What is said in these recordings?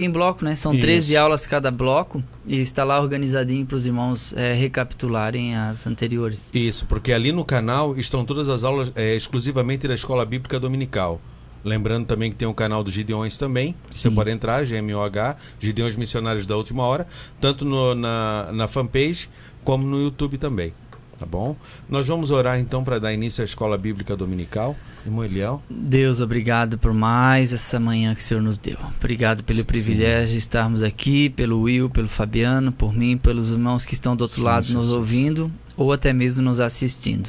em bloco, né? São 13 aulas cada bloco e está lá organizadinho para os irmãos recapitularem as anteriores. Isso, porque ali no canal estão todas as aulas exclusivamente da Escola Bíblica Dominical. Lembrando também que tem um canal dos Gideões também. Você pode entrar, GMOH, Gideões Missionários da Última Hora, tanto na fanpage como no YouTube também. Tá bom? Nós vamos orar então para dar início à Escola Bíblica Dominical. Irmão Eliel. Deus, obrigado por mais essa manhã que o Senhor nos deu. Obrigado pelo privilégio de estarmos aqui, pelo Will, pelo Fabiano, por mim, pelos irmãos que estão do outro lado nos ouvindo ou até mesmo nos assistindo.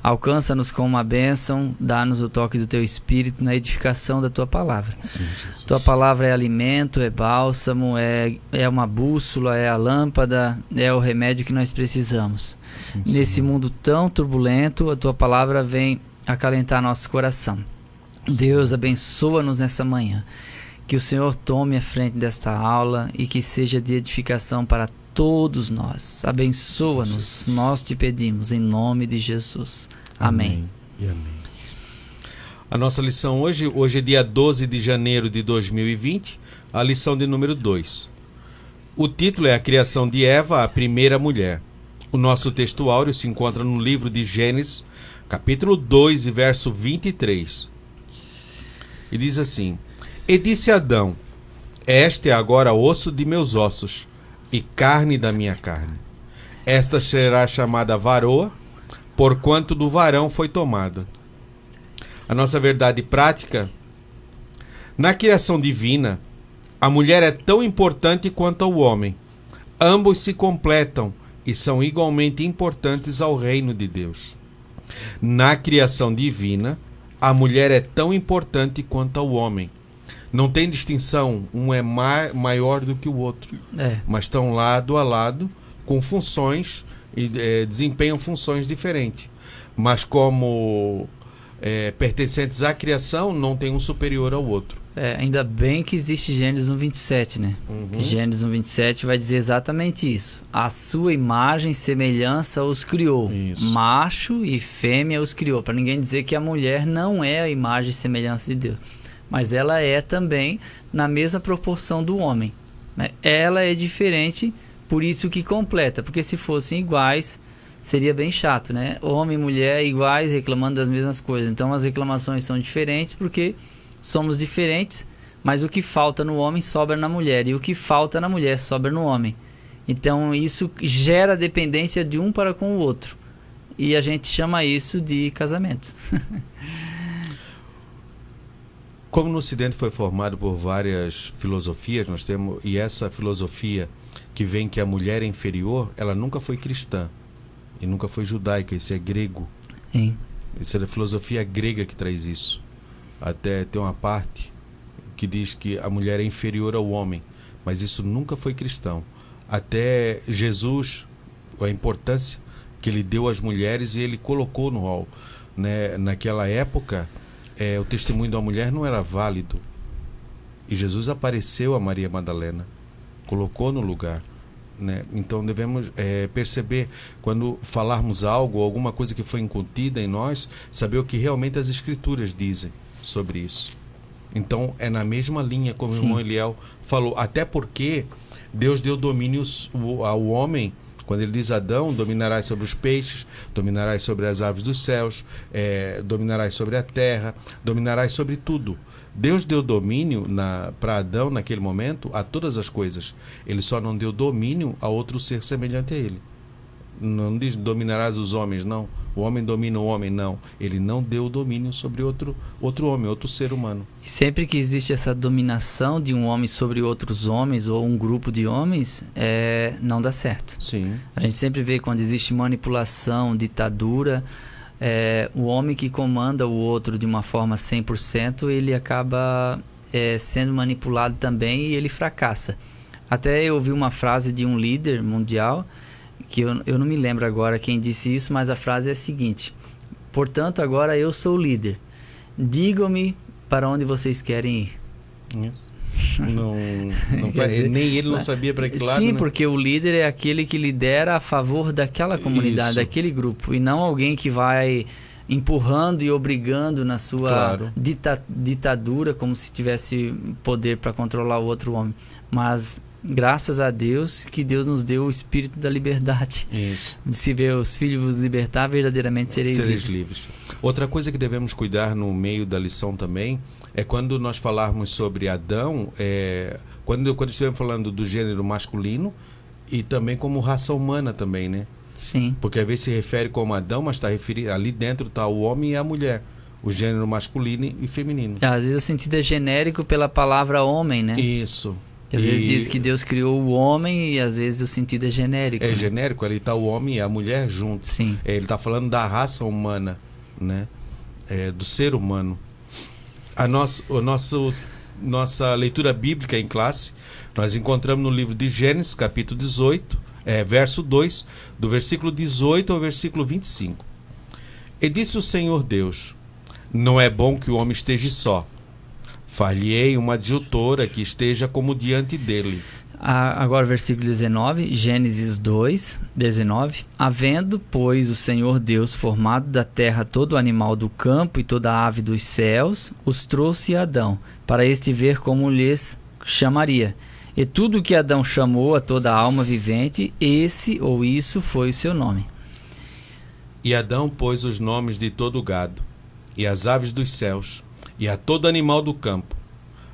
Alcança-nos com uma bênção, dá-nos o toque do Teu Espírito na edificação da Tua Palavra. Sim, Jesus. Tua Palavra é alimento, é bálsamo, é uma bússola, é a lâmpada, é o remédio que nós precisamos. Sim, Nesse mundo tão turbulento, a Tua Palavra vem acalentar nosso coração. Sim. Deus, abençoa-nos nessa manhã. Que o Senhor tome a frente desta aula e que seja de edificação para todos nós. Abençoa-nos, nós te pedimos, em nome de Jesus. Amém. E amém. A nossa lição hoje é dia 12 de janeiro de 2020, a lição de número 2. O título é A Criação de Eva, a Primeira Mulher. O nosso texto áureo se encontra no livro de Gênesis, capítulo 2, e verso 23. E diz assim: E disse Adão: Este é agora osso de meus ossos e carne da minha carne. Esta será chamada varoa, porquanto do varão foi tomada. A nossa verdade prática: na criação divina, a mulher é tão importante quanto o homem. Ambos se completam e são igualmente importantes ao reino de Deus. Na criação divina, a mulher é tão importante quanto ao homem. Não tem distinção, um é maior do que o outro, mas estão lado a lado com funções e desempenham funções diferentes. Mas como pertencentes à criação, não tem um superior ao outro. Ainda bem que existe Gênesis 1:27, né? Gênesis 1:27 vai dizer exatamente isso. A sua imagem e semelhança os criou. Isso. Macho e fêmea os criou. Para ninguém dizer que a mulher não é a imagem e semelhança de Deus. Mas ela é também na mesma proporção do homem, né? Ela é diferente, por isso que completa. Porque se fossem iguais, seria bem chato, né? Homem e mulher iguais, reclamando das mesmas coisas. Então as reclamações são diferentes porque somos diferentes, mas o que falta no homem sobra na mulher, e o que falta na mulher sobra no homem. Então isso gera dependência de um para com o outro, e a gente chama isso de casamento. Como no Ocidente foi formado por várias filosofias, nós temos, e essa filosofia que vem que a mulher é inferior, ela nunca foi cristã e nunca foi judaica, isso é grego. Sim. Isso é da filosofia grega que traz isso. Até tem uma parte que diz que a mulher é inferior ao homem, mas isso nunca foi cristão. Até Jesus, a importância que ele deu às mulheres, e ele colocou no rol, né? Naquela época, o testemunho da mulher não era válido. E Jesus apareceu a Maria Madalena, colocou no lugar, né? Então devemos perceber, quando falarmos algo, alguma coisa que foi incutida em nós, saber o que realmente as Escrituras dizem sobre isso. Então é na mesma linha como Sim. o irmão Eliel falou, até porque Deus deu domínio ao homem. Quando ele diz: Adão, dominarás sobre os peixes, dominarás sobre as aves dos céus, dominarás sobre a terra, dominarás sobre tudo. Deus deu domínio para Adão naquele momento a todas as coisas. Ele só não deu domínio a outro ser semelhante a ele. Não diz dominarás os homens, não. O homem domina o homem, não. Ele não deu domínio sobre outro homem, outro ser humano. E sempre que existe essa dominação de um homem sobre outros homens, ou um grupo de homens, não dá certo. Sim. A gente sempre vê quando existe manipulação, ditadura, o homem que comanda o outro de uma forma 100%, ele acaba sendo manipulado também, e ele fracassa. Até eu ouvi uma frase de um líder mundial, que eu não me lembro agora quem disse isso, mas a frase é a seguinte: portanto, agora eu sou o líder. Digam-me para onde vocês querem ir. Nem ele não sabia para que lado. Sim, né? porque o líder é aquele que lidera a favor daquela comunidade, Isso. daquele grupo, e não alguém que vai empurrando e obrigando na sua Claro. ditadura, como se tivesse poder para controlar o outro homem. Mas graças a Deus que Deus nos deu o espírito da liberdade. Isso. Se vê os filhos vos libertar, verdadeiramente sereis livres. Outra coisa que devemos cuidar no meio da lição também é quando nós falarmos sobre Adão, quando estivermos falando do gênero masculino e também como raça humana também, né? Sim. Porque às vezes se refere como Adão, mas está referindo, ali dentro está o homem e a mulher, o gênero masculino e feminino. Às vezes o sentido é genérico pela palavra homem, né? Isso. Que às vezes diz que Deus criou o homem e às vezes o sentido é genérico. É genérico, ali está o homem e a mulher juntos. Sim. Ele está falando da raça humana, né? Do ser humano. Nossa leitura bíblica em classe, nós encontramos no livro de Gênesis, capítulo 18, verso 2, do versículo 18 ao versículo 25. E disse o Senhor Deus: não é bom que o homem esteja só. Far-lhe-ei uma adjutora que esteja como diante dele. Agora versículo 19, Gênesis 2, 19. Havendo, pois, o Senhor Deus formado da terra todo animal do campo e toda ave dos céus, os trouxe a Adão, para este ver como lhes chamaria. E tudo o que Adão chamou a toda alma vivente, esse ou isso foi o seu nome. E Adão pôs os nomes de todo o gado, e as aves dos céus, e a todo animal do campo.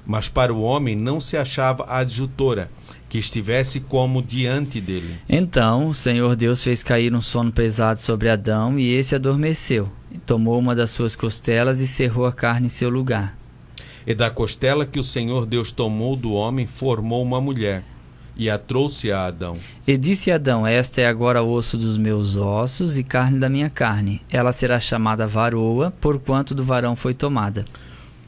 Mas para o homem não se achava adjutora, que estivesse como diante dele. Então o Senhor Deus fez cair um sono pesado sobre Adão, e esse adormeceu. Tomou uma das suas costelas e cerrou a carne em seu lugar. E da costela que o Senhor Deus tomou do homem, formou uma mulher, e a trouxe a Adão. E disse Adão: esta é agora osso dos meus ossos e carne da minha carne. Ela será chamada varoa, porquanto do varão foi tomada.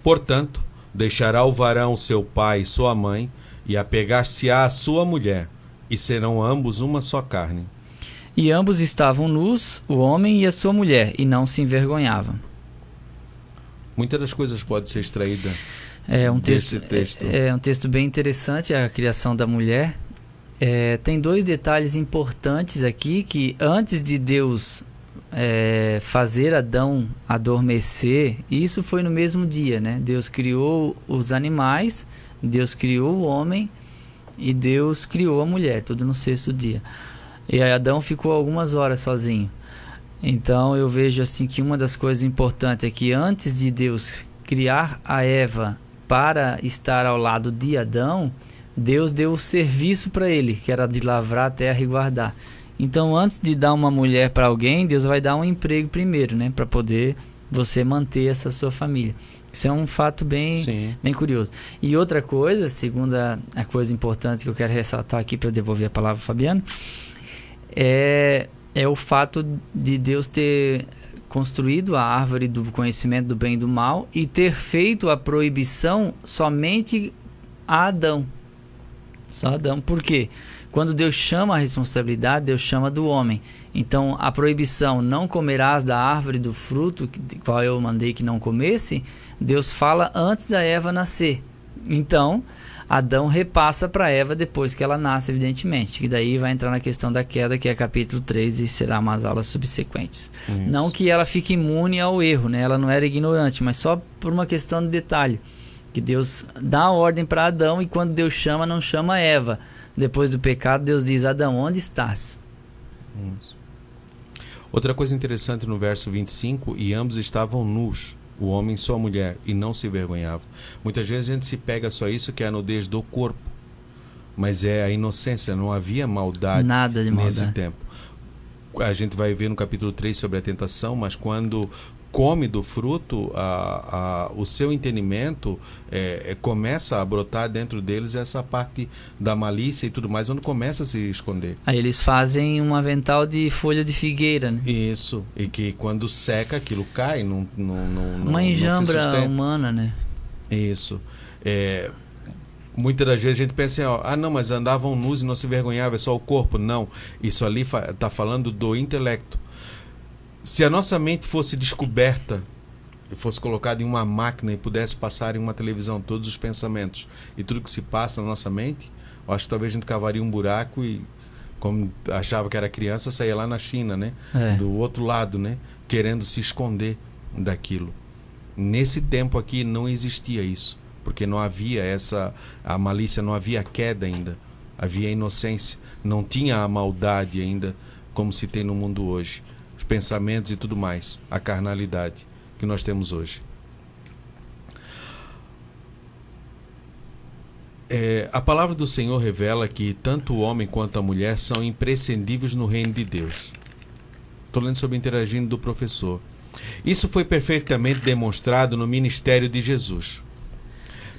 Portanto, deixará o varão seu pai e sua mãe, e apegar-se-á à sua mulher, e serão ambos uma só carne. E ambos estavam nus, o homem e a sua mulher, e não se envergonhavam. Muitas das coisas podem ser extraídas desse texto. É um texto bem interessante, a criação da mulher. Tem dois detalhes importantes aqui, que antes de Deus fazer Adão adormecer, isso foi no mesmo dia, né? Deus criou os animais, Deus criou o homem e Deus criou a mulher, tudo no sexto dia. E aí Adão ficou algumas horas sozinho. Então eu vejo assim que uma das coisas importantes é que antes de Deus criar a Eva para estar ao lado de Adão, Deus deu o serviço para ele, que era de lavrar a terra e guardar. Então antes de dar uma mulher para alguém, Deus vai dar um emprego primeiro, né, para poder você manter essa sua família. Isso é um fato bem curioso. E outra coisa, segunda a coisa importante que eu quero ressaltar aqui para devolver a palavra ao Fabiano, é o fato de Deus ter construído a árvore do conhecimento do bem e do mal e ter feito a proibição somente a Adão. Só Adão. Por quê? Quando Deus chama a responsabilidade, Deus chama do homem. Então a proibição, não comerás da árvore do fruto, qual eu mandei que não comesse, Deus fala antes da Eva nascer. Então Adão repassa para Eva depois que ela nasce, evidentemente. Que daí vai entrar na questão da queda, que é capítulo 3 e será umas aulas subsequentes. Isso. Não que ela fique imune ao erro, né? Ela não era ignorante, mas só por uma questão de detalhe. Que Deus dá a ordem para Adão e quando Deus chama, não chama Eva. Depois do pecado, Deus diz: Adão, onde estás? Isso. Outra coisa interessante no verso 25, e ambos estavam nus, o homem e sua mulher, e não se envergonhavam. Muitas vezes a gente se pega só isso, que é a nudez do corpo, mas é a inocência, não havia maldade. Nada de nesse maldade. tempo. A gente vai ver no capítulo 3 sobre a tentação, mas quando come do fruto, o seu entendimento começa a brotar dentro deles essa parte da malícia e tudo mais, onde começa a se esconder. Aí eles fazem um avental de folha de figueira, né? Isso, e que quando seca aquilo cai, uma enjambra humana, né? Isso. Muitas das vezes a gente pensa assim, não, mas andavam nus e não se envergonhavam, é só o corpo. Não, isso ali está falando do intelecto. Se a nossa mente fosse descoberta e fosse colocada em uma máquina e pudesse passar em uma televisão todos os pensamentos e tudo que se passa na nossa mente, eu acho que talvez a gente cavaria um buraco e, como achava que era criança, saía lá na China, né? Do outro lado, né? querendo se esconder daquilo. Nesse tempo aqui não existia isso, porque não havia a malícia, não havia queda ainda, havia inocência, não tinha a maldade ainda como se tem no mundo hoje, os pensamentos e tudo mais, a carnalidade que nós temos hoje. A palavra do Senhor revela que tanto o homem quanto a mulher são imprescindíveis no reino de Deus. Estou lendo sobre interagindo do professor. Isso foi perfeitamente demonstrado no ministério de Jesus,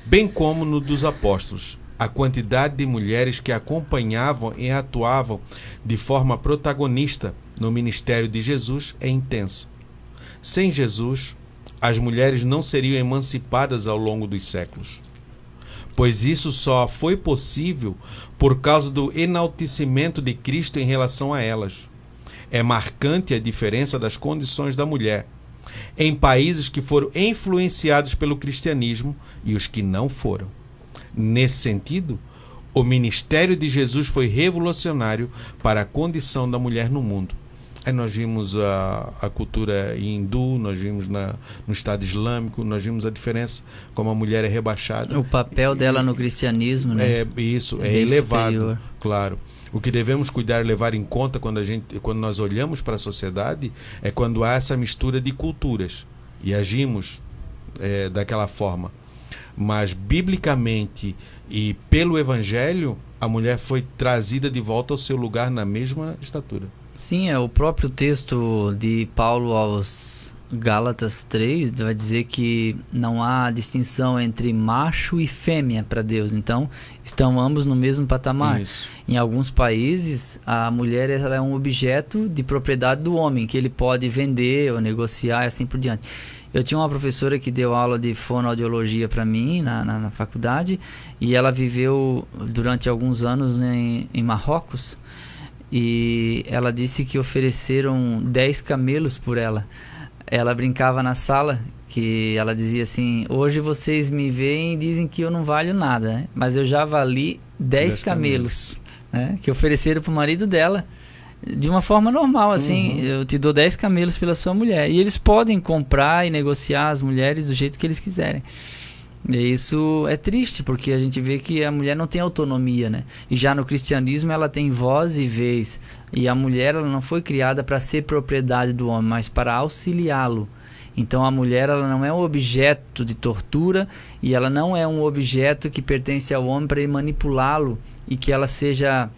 bem como no dos apóstolos. A quantidade de mulheres que acompanhavam e atuavam de forma protagonista no ministério de Jesus é intensa. Sem Jesus, as mulheres não seriam emancipadas ao longo dos séculos, pois isso só foi possível por causa do enaltecimento de Cristo em relação a elas. É marcante a diferença das condições da mulher em países que foram influenciados pelo cristianismo e os que não foram. Nesse sentido, o ministério de Jesus foi revolucionário para a condição da mulher no mundo. Aí nós vimos a cultura hindu, nós vimos no Estado Islâmico, nós vimos a diferença, como a mulher é rebaixada. O papel dela no cristianismo, né? Isso, é bem elevado, superior. claro. O que devemos cuidar e levar em conta quando nós olhamos para a sociedade é quando há essa mistura de culturas e agimos daquela forma. Mas, biblicamente e pelo Evangelho, a mulher foi trazida de volta ao seu lugar na mesma estatura. Sim, o próprio texto de Paulo aos Gálatas 3 vai dizer que não há distinção entre macho e fêmea para Deus. Então, estão ambos no mesmo patamar. Isso. Em alguns países, a mulher ela é um objeto de propriedade do homem, que ele pode vender ou negociar e assim por diante. Eu tinha uma professora que deu aula de fonoaudiologia para mim na faculdade, e ela viveu durante alguns anos, né, em Marrocos, e ela disse que ofereceram 10 camelos por ela. Ela brincava na sala, que ela dizia assim: hoje vocês me veem e dizem que eu não valho nada, né? Mas eu já vali 10 camelos, né? Que ofereceram para o marido dela, de uma forma normal, assim, eu te dou 10 camelos pela sua mulher. E eles podem comprar e negociar as mulheres do jeito que eles quiserem. E isso é triste, porque a gente vê que a mulher não tem autonomia, né? E já no cristianismo ela tem voz e vez. E a mulher ela não foi criada para ser propriedade do homem, mas para auxiliá-lo. Então a mulher ela não é um objeto de tortura, e ela não é um objeto que pertence ao homem para manipulá-lo e que ela seja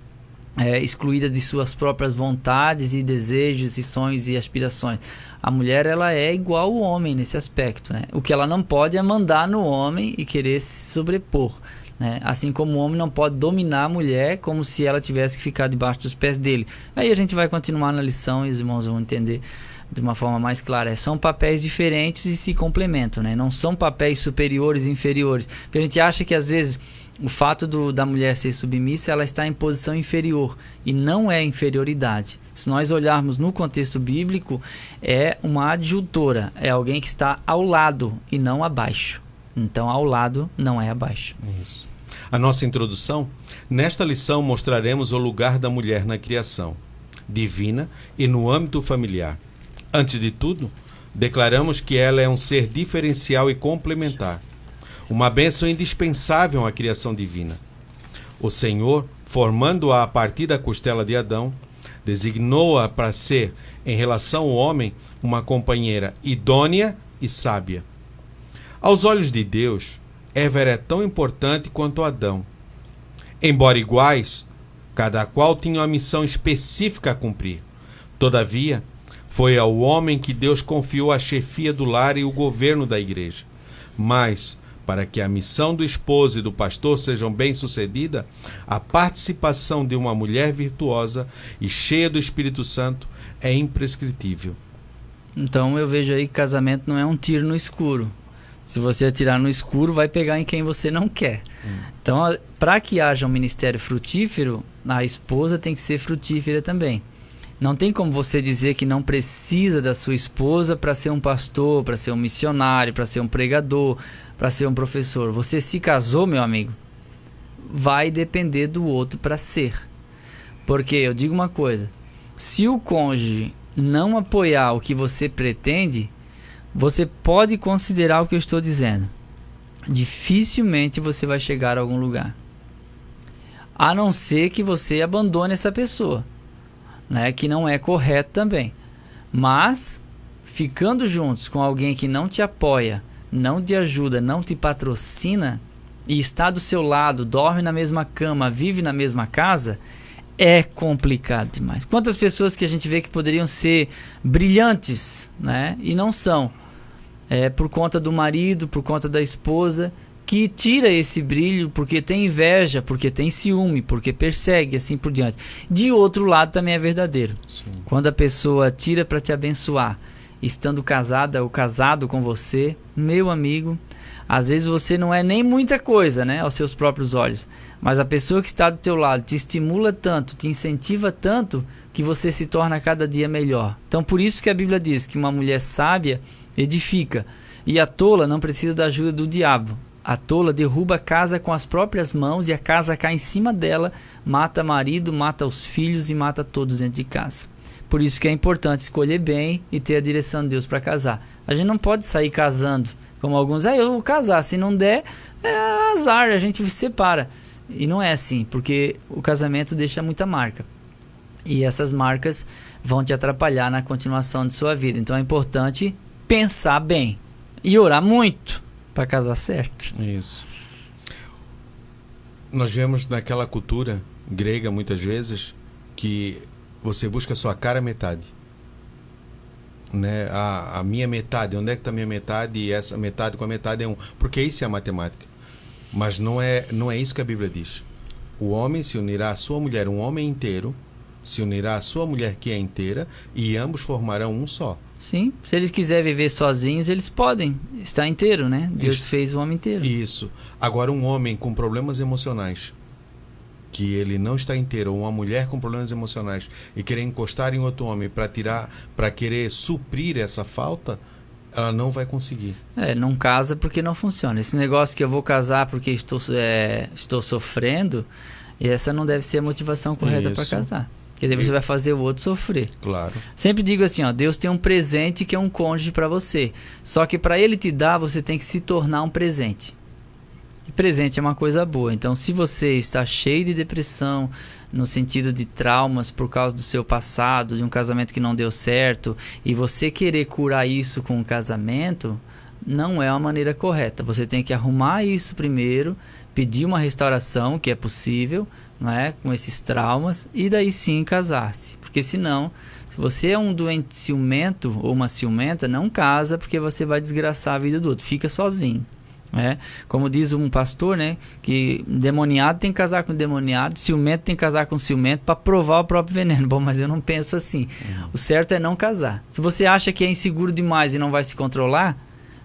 excluída de suas próprias vontades e desejos e sonhos e aspirações. A mulher ela é igual ao homem nesse aspecto, né? O que ela não pode é mandar no homem e querer se sobrepor, né? Assim como o homem não pode dominar a mulher como se ela tivesse que ficar debaixo dos pés dele. Aí a gente vai continuar na lição e os irmãos vão entender de uma forma mais clara. São papéis diferentes e se complementam, né? Não são papéis superiores e inferiores. Porque a gente acha que às vezes o fato da mulher ser submissa, ela está em posição inferior, e não é inferioridade. Se nós olharmos no contexto bíblico, é uma adjutora, é alguém que está ao lado e não abaixo. Então, ao lado não é abaixo. Isso. A nossa introdução, nesta lição mostraremos o lugar da mulher na criação divina e no âmbito familiar. Antes de tudo, declaramos que ela é um ser diferencial e complementar, uma bênção indispensável à criação divina. O Senhor, formando-a a partir da costela de Adão, designou-a para ser, em relação ao homem, uma companheira idônea e sábia. Aos olhos de Deus, Eva era tão importante quanto Adão. Embora iguais, cada qual tinha uma missão específica a cumprir. Todavia, foi ao homem que Deus confiou a chefia do lar e o governo da igreja. Mas, para que a missão do esposo e do pastor sejam bem-sucedida, a participação de uma mulher virtuosa e cheia do Espírito Santo é imprescritível. Então eu vejo aí que casamento não é um tiro no escuro. Se você atirar no escuro, vai pegar em quem você não quer. Então, para que haja um ministério frutífero, a esposa tem que ser frutífera também. Não tem como você dizer que não precisa da sua esposa para ser um pastor, para ser um missionário, para ser um pregador, para ser um professor. Você se casou, meu amigo, vai depender do outro para ser. Porque eu digo uma coisa: se o cônjuge não apoiar o que você pretende, você pode considerar o que eu estou dizendo. Dificilmente você vai chegar a algum lugar. A não ser que você abandone essa pessoa, né? Que não é correto também. Mas, ficando juntos com alguém que não te apoia, não te ajuda, não te patrocina, e está do seu lado, dorme na mesma cama, vive na mesma casa, é complicado demais. Quantas pessoas que a gente vê que poderiam ser brilhantes, né? E não são. Por conta do marido, por conta da esposa, que tira esse brilho porque tem inveja, porque tem ciúme, porque persegue, assim por diante. De outro lado também é verdadeiro. Sim. Quando a pessoa tira para te abençoar, estando casada ou casado com você, meu amigo, às vezes você não é nem muita coisa, né, aos seus próprios olhos, mas a pessoa que está do teu lado te estimula tanto, te incentiva tanto, que você se torna cada dia melhor. Então por isso que a Bíblia diz que uma mulher sábia edifica, e a tola não precisa da ajuda do diabo. A tola derruba a casa com as próprias mãos e a casa cai em cima dela, mata marido, mata os filhos e mata todos dentro de casa. Por isso que é importante escolher bem e ter a direção de Deus para casar. A gente não pode sair casando, como alguns, eu vou casar, se não der, é azar, a gente se separa. E não é assim, porque o casamento deixa muita marca. E essas marcas vão te atrapalhar na continuação de sua vida. Então é importante pensar bem e orar muito para casar certo. Isso. Nós vemos naquela cultura grega muitas vezes que você busca a sua cara metade, né? A minha metade, onde é que está a minha metade? E essa metade com a metade é um, porque isso é a matemática. Mas não é isso que a Bíblia diz. O homem se unirá à sua mulher, um homem inteiro se unirá à sua mulher que é inteira, e ambos formarão um só. Sim, se eles quiserem viver sozinhos, eles podem estar inteiro, né? Deus fez o homem inteiro. Isso. Agora, um homem com problemas emocionais, que ele não está inteiro, ou uma mulher com problemas emocionais, e querer encostar em outro homem para querer suprir essa falta, ela não vai conseguir. Não casa porque não funciona. Esse negócio que eu vou casar porque estou sofrendo, essa não deve ser a motivação correta para casar. Porque daí você vai fazer o outro sofrer. Claro. Sempre digo assim, Deus tem um presente que é um cônjuge para você. Só que para ele te dar, você tem que se tornar um presente. E presente é uma coisa boa. Então, se você está cheio de depressão, no sentido de traumas por causa do seu passado, de um casamento que não deu certo, e você querer curar isso com um casamento, não é uma maneira correta. Você tem que arrumar isso primeiro, pedir uma restauração, que é possível, não é? Com esses traumas, e daí sim casar-se. Porque senão, se você é um doente ciumento ou uma ciumenta, não casa, porque você vai desgraçar a vida do outro. Fica sozinho. Como diz um pastor, né, que demoniado tem que casar com demoniado, ciumento tem que casar com ciumento para provar o próprio veneno. Bom, mas eu não penso assim. O certo é não casar. Se você acha que é inseguro demais e não vai se controlar,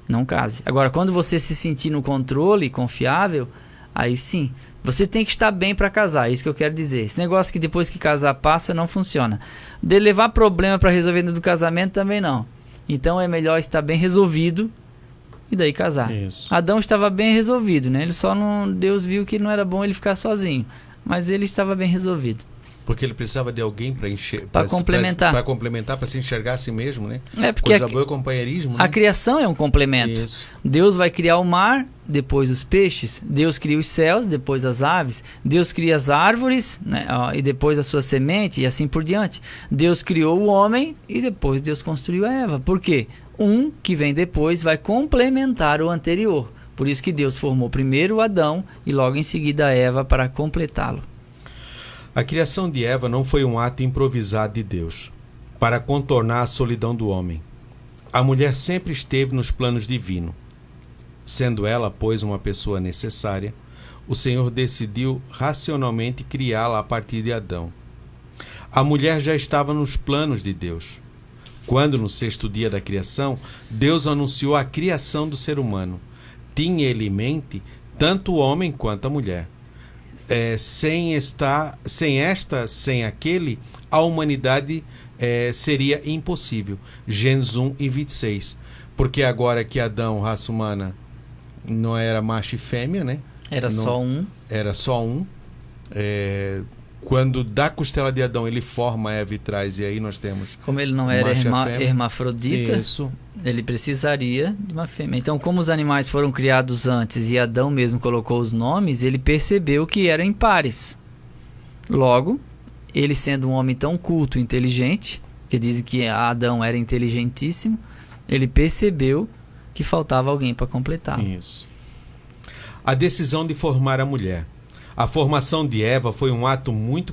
não case. Agora, quando você se sentir no controle, confiável, aí sim. Você tem que estar bem para casar, é isso que eu quero dizer. Esse negócio que depois que casar passa, não funciona. De levar problema para resolver dentro do casamento também não. Então é melhor estar bem resolvido e daí casar. Isso. Adão estava bem resolvido, né? Ele só não, Deus viu que não era bom ele ficar sozinho, mas ele estava bem resolvido. Porque ele precisava de alguém para complementar. Para complementar, para se enxergar a si mesmo, né? Porque coisa boa é o companheirismo, né? A criação é um complemento. Isso. Deus vai criar o mar, depois os peixes. Deus cria os céus, depois as aves. Deus cria as árvores, né? E depois a sua semente, e assim por diante. Deus criou o homem e depois Deus construiu a Eva. Por quê? Um que vem depois vai complementar o anterior. Por isso que Deus formou primeiro o Adão e logo em seguida a Eva para completá-lo. A criação de Eva não foi um ato improvisado de Deus para contornar a solidão do homem. A mulher sempre esteve nos planos divinos. Sendo ela, pois, uma pessoa necessária, o Senhor decidiu racionalmente criá-la a partir de Adão. A mulher já estava nos planos de Deus. Quando, no 6º dia da criação, Deus anunciou a criação do ser humano, tinha ele em mente tanto o homem quanto a mulher. Sem aquele, a humanidade seria impossível. Gênesis 1:26. Porque agora que Adão, raça humana, não era macho e fêmea, né? Era só um. Era só um. quando da costela de Adão ele forma Eva e traz, e aí nós temos... Como ele não era macho e fêmea. hermafrodita, Isso. ele precisaria de uma fêmea. Então, como os animais foram criados antes e Adão mesmo colocou os nomes, ele percebeu que eram impares. Logo, ele sendo um homem tão culto e inteligente, que dizem que Adão era inteligentíssimo, ele percebeu que faltava alguém para completar. Isso. A decisão de formar a mulher. A formação de Eva foi um ato muito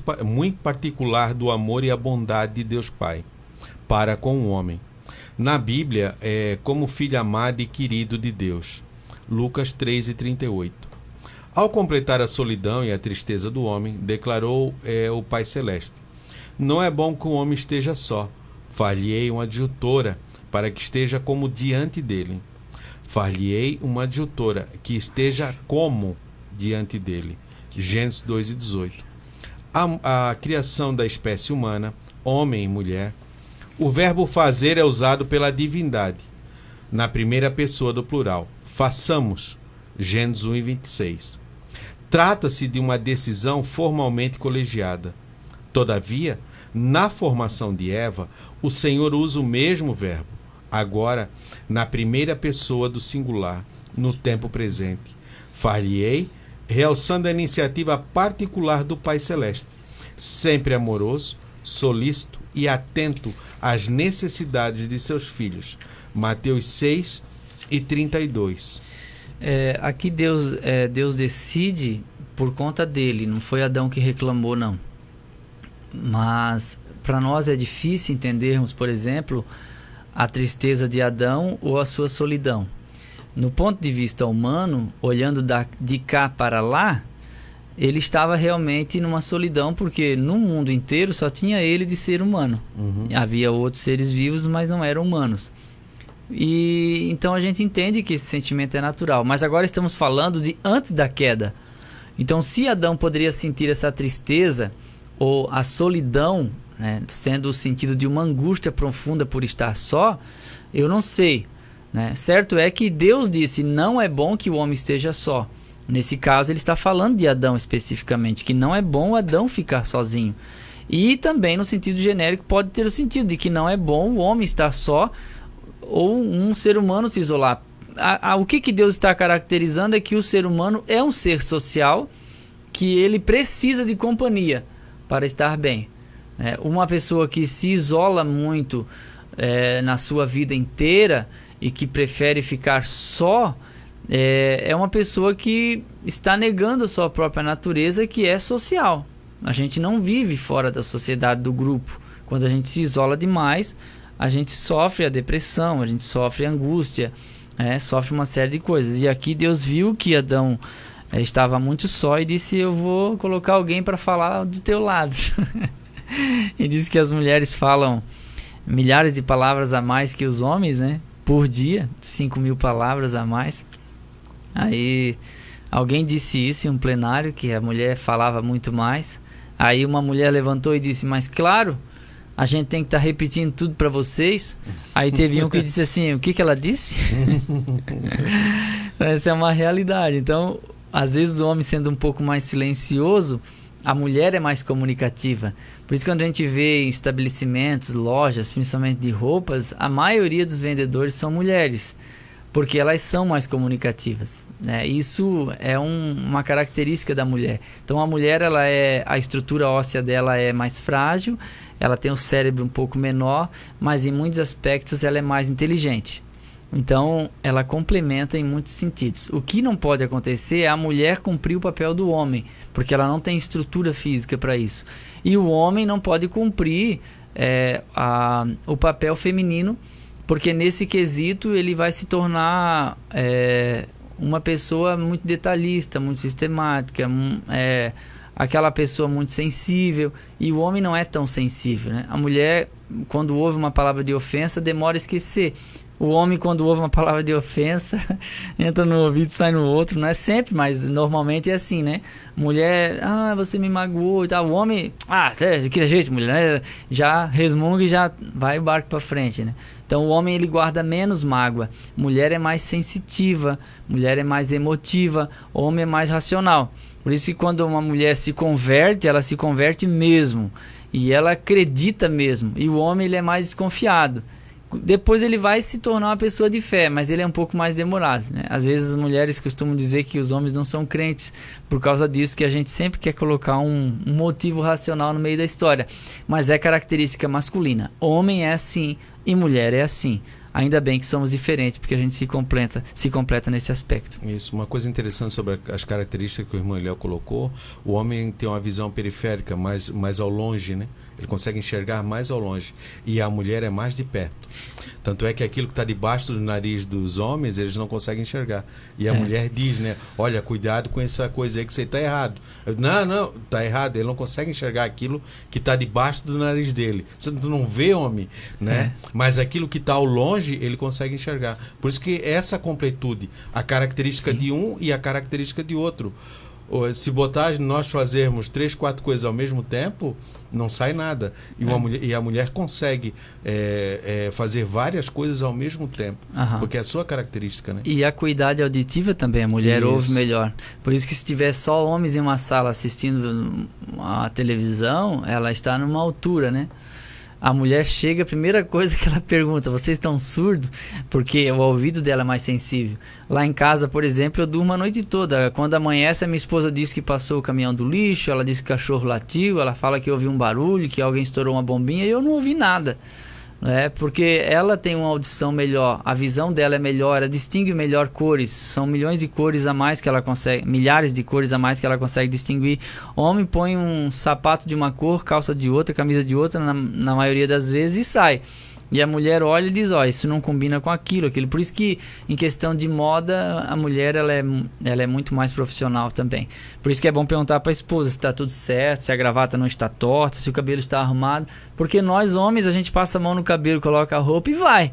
particular do amor e a bondade de Deus Pai para com o homem. Na Bíblia, é como filho amado e querido de Deus. Lucas 3:38. Ao completar a solidão e a tristeza do homem, declarou o Pai Celeste: não é bom que o homem esteja só. Far-lhe-ei uma adjutora para que esteja como diante dele. Far-lhe-ei uma adjutora que esteja como diante dele. Gênesis 2:18. A criação da espécie humana, homem e mulher. O verbo fazer é usado pela divindade, na primeira pessoa do plural. Façamos. Gênesis 1:26. Trata-se de uma decisão formalmente colegiada. Todavia, na formação de Eva, o Senhor usa o mesmo verbo, agora na primeira pessoa do singular, no tempo presente. Far-lhe-ei, realçando a iniciativa particular do Pai Celeste, sempre amoroso, solícito e atento às necessidades de seus filhos. Mateus 6:32. Aqui Deus decide por conta dele, não foi Adão que reclamou, não. Mas para nós é difícil entendermos, por exemplo, a tristeza de Adão ou a sua solidão. No ponto de vista humano, olhando de cá para lá, ele estava realmente numa solidão, porque no mundo inteiro só tinha ele de ser humano. Havia outros seres vivos, mas não eram humanos. E então a gente entende que esse sentimento é natural. Mas agora estamos falando de antes da queda. Então, se Adão poderia sentir essa tristeza ou a solidão, né, sendo o sentido de uma angústia profunda por estar só, eu não sei. Certo é que Deus disse: não é bom que o homem esteja só. Nesse caso ele está falando de Adão especificamente, que não é bom Adão ficar sozinho. E também no sentido genérico pode ter o sentido de que não é bom o homem estar só ou um ser humano se isolar. O que Deus está caracterizando é que o ser humano é um ser social, que ele precisa de companhia para estar bem. Uma pessoa que se isola muito na sua vida inteira e que prefere ficar só, é uma pessoa que está negando a sua própria natureza, que é social. A gente não vive fora da sociedade, do grupo. Quando a gente se isola demais, a gente sofre a depressão, a gente sofre a angústia, sofre uma série de coisas. E aqui Deus viu que Adão estava muito só e disse: eu vou colocar alguém para falar do teu lado. E disse que as mulheres falam milhares de palavras a mais que os homens, por dia, 5.000 palavras a mais. Aí alguém disse isso em um plenário, que a mulher falava muito mais. Aí uma mulher levantou e disse: mas claro, a gente tem que estar repetindo tudo para vocês. Aí teve um que disse assim: o que ela disse? Essa é uma realidade. Então, às vezes o homem sendo um pouco mais silencioso, a mulher é mais comunicativa. Por isso, quando a gente vê em estabelecimentos, lojas, principalmente de roupas, a maioria dos vendedores são mulheres, porque elas são mais comunicativas. Isso é uma característica da mulher. Então, a mulher, a estrutura óssea dela é mais frágil, ela tem o cérebro um pouco menor, mas em muitos aspectos ela é mais inteligente. Então, ela complementa em muitos sentidos. O que não pode acontecer é a mulher cumprir o papel do homem, porque ela não tem estrutura física para isso. E o homem não pode cumprir o papel feminino, porque nesse quesito ele vai se tornar uma pessoa muito detalhista, muito sistemática, aquela pessoa muito sensível, e o homem não é tão sensível. A mulher, quando ouve uma palavra de ofensa, demora a esquecer. O homem, quando ouve uma palavra de ofensa, entra no ouvido e sai no outro. Não é sempre, mas normalmente é assim, Mulher, você me magoou e tal. O homem, de que jeito, mulher, Já resmunga e já vai o barco para frente, Então o homem, ele guarda menos mágoa. Mulher é mais sensitiva, mulher é mais emotiva, o homem é mais racional. Por isso que quando uma mulher se converte, ela se converte mesmo. E ela acredita mesmo. E o homem, ele é mais desconfiado. Depois ele vai se tornar uma pessoa de fé, mas ele é um pouco mais demorado, né? Às vezes as mulheres costumam dizer que os homens não são crentes por causa disso, que a gente sempre quer colocar um motivo racional no meio da história. Mas é característica masculina. Homem é assim e mulher é assim. Ainda bem que somos diferentes, porque a gente se completa nesse aspecto. Isso, uma coisa interessante sobre as características que o irmão Eliel colocou, o homem tem uma visão periférica, mais ao longe, né? Ele consegue enxergar mais ao longe. E a mulher é mais de perto. Tanto é que aquilo que está debaixo do nariz dos homens, eles não conseguem enxergar. E a mulher diz, né? Olha, cuidado com essa coisa aí que você está errado. Não, está errado. Ele não consegue enxergar aquilo que está debaixo do nariz dele. Você não vê, homem, né? Mas aquilo que está ao longe, ele consegue enxergar. Por isso que essa completude, a característica de um e a característica de outro. Se botar nós fazermos 3, 4 coisas ao mesmo tempo, não sai nada. E a mulher consegue fazer várias coisas ao mesmo tempo, porque é a sua característica, né? E a acuidade auditiva também, a mulher ouve melhor. Por isso que se tiver só homens em uma sala assistindo a televisão, ela está numa altura, né? A mulher chega, a primeira coisa que ela pergunta: vocês estão surdos? Porque o ouvido dela é mais sensível. Lá em casa, por exemplo, eu durmo a noite toda. Quando amanhece, a minha esposa diz que passou o caminhão do lixo, ela diz que o cachorro latiu, ela fala que ouviu um barulho, que alguém estourou uma bombinha, e eu não ouvi nada. Porque ela tem uma audição melhor, a visão dela é melhor, ela distingue melhor cores, são milhões de cores a mais que ela consegue, milhares de cores a mais que ela consegue distinguir. O homem põe um sapato de uma cor, calça de outra, camisa de outra, na maioria das vezes, e sai. E a mulher olha e diz: ó, isso não combina com aquilo. Por isso que, em questão de moda, a mulher ela é muito mais profissional também. Por isso que é bom perguntar para a esposa se está tudo certo, se a gravata não está torta, se o cabelo está arrumado. Porque nós, homens, a gente passa a mão no cabelo, coloca a roupa e vai.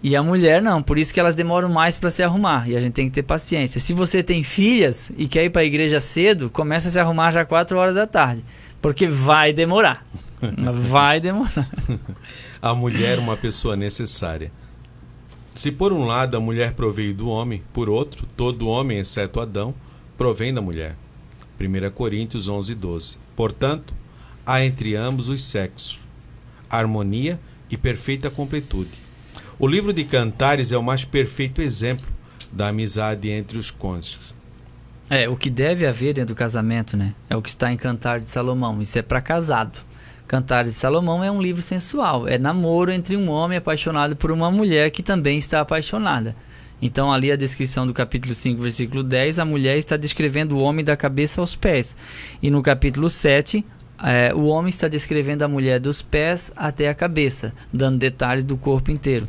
E a mulher não, por isso que elas demoram mais para se arrumar. E a gente tem que ter paciência. Se você tem filhas e quer ir para a igreja cedo, começa a se arrumar já 4 horas da tarde. Porque vai demorar. Vai demorar. A mulher é uma pessoa necessária. Se por um lado a mulher proveio do homem, por outro, todo homem, exceto Adão, provém da mulher. 1 Coríntios 11:12. Portanto, há entre ambos os sexos harmonia e perfeita completude. O livro de Cantares é o mais perfeito exemplo da amizade entre os cônjuges. O que deve haver dentro do casamento, né? É o que está em Cantares de Salomão. Isso é para casado. Cantares de Salomão é um livro sensual. É namoro entre um homem apaixonado por uma mulher que também está apaixonada. Então, ali a descrição do capítulo 5, versículo 10, a mulher está descrevendo o homem da cabeça aos pés. E no capítulo 7, o homem está descrevendo a mulher dos pés até a cabeça, dando detalhes do corpo inteiro.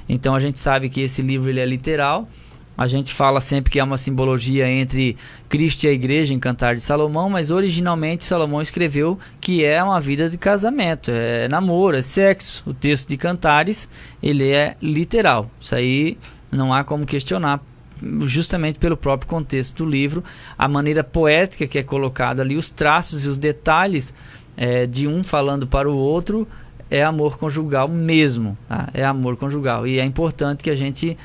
Então, a gente sabe que esse livro ele é literal. A gente fala sempre que há uma simbologia entre Cristo e a igreja em Cantar de Salomão, mas originalmente Salomão escreveu que é uma vida de casamento, é namoro, é sexo. O texto de Cantares, ele é literal. Isso aí não há como questionar, justamente pelo próprio contexto do livro, a maneira poética que é colocada ali, os traços e os detalhes de um falando para o outro, é amor conjugal mesmo, tá? É amor conjugal. E é importante que a gente,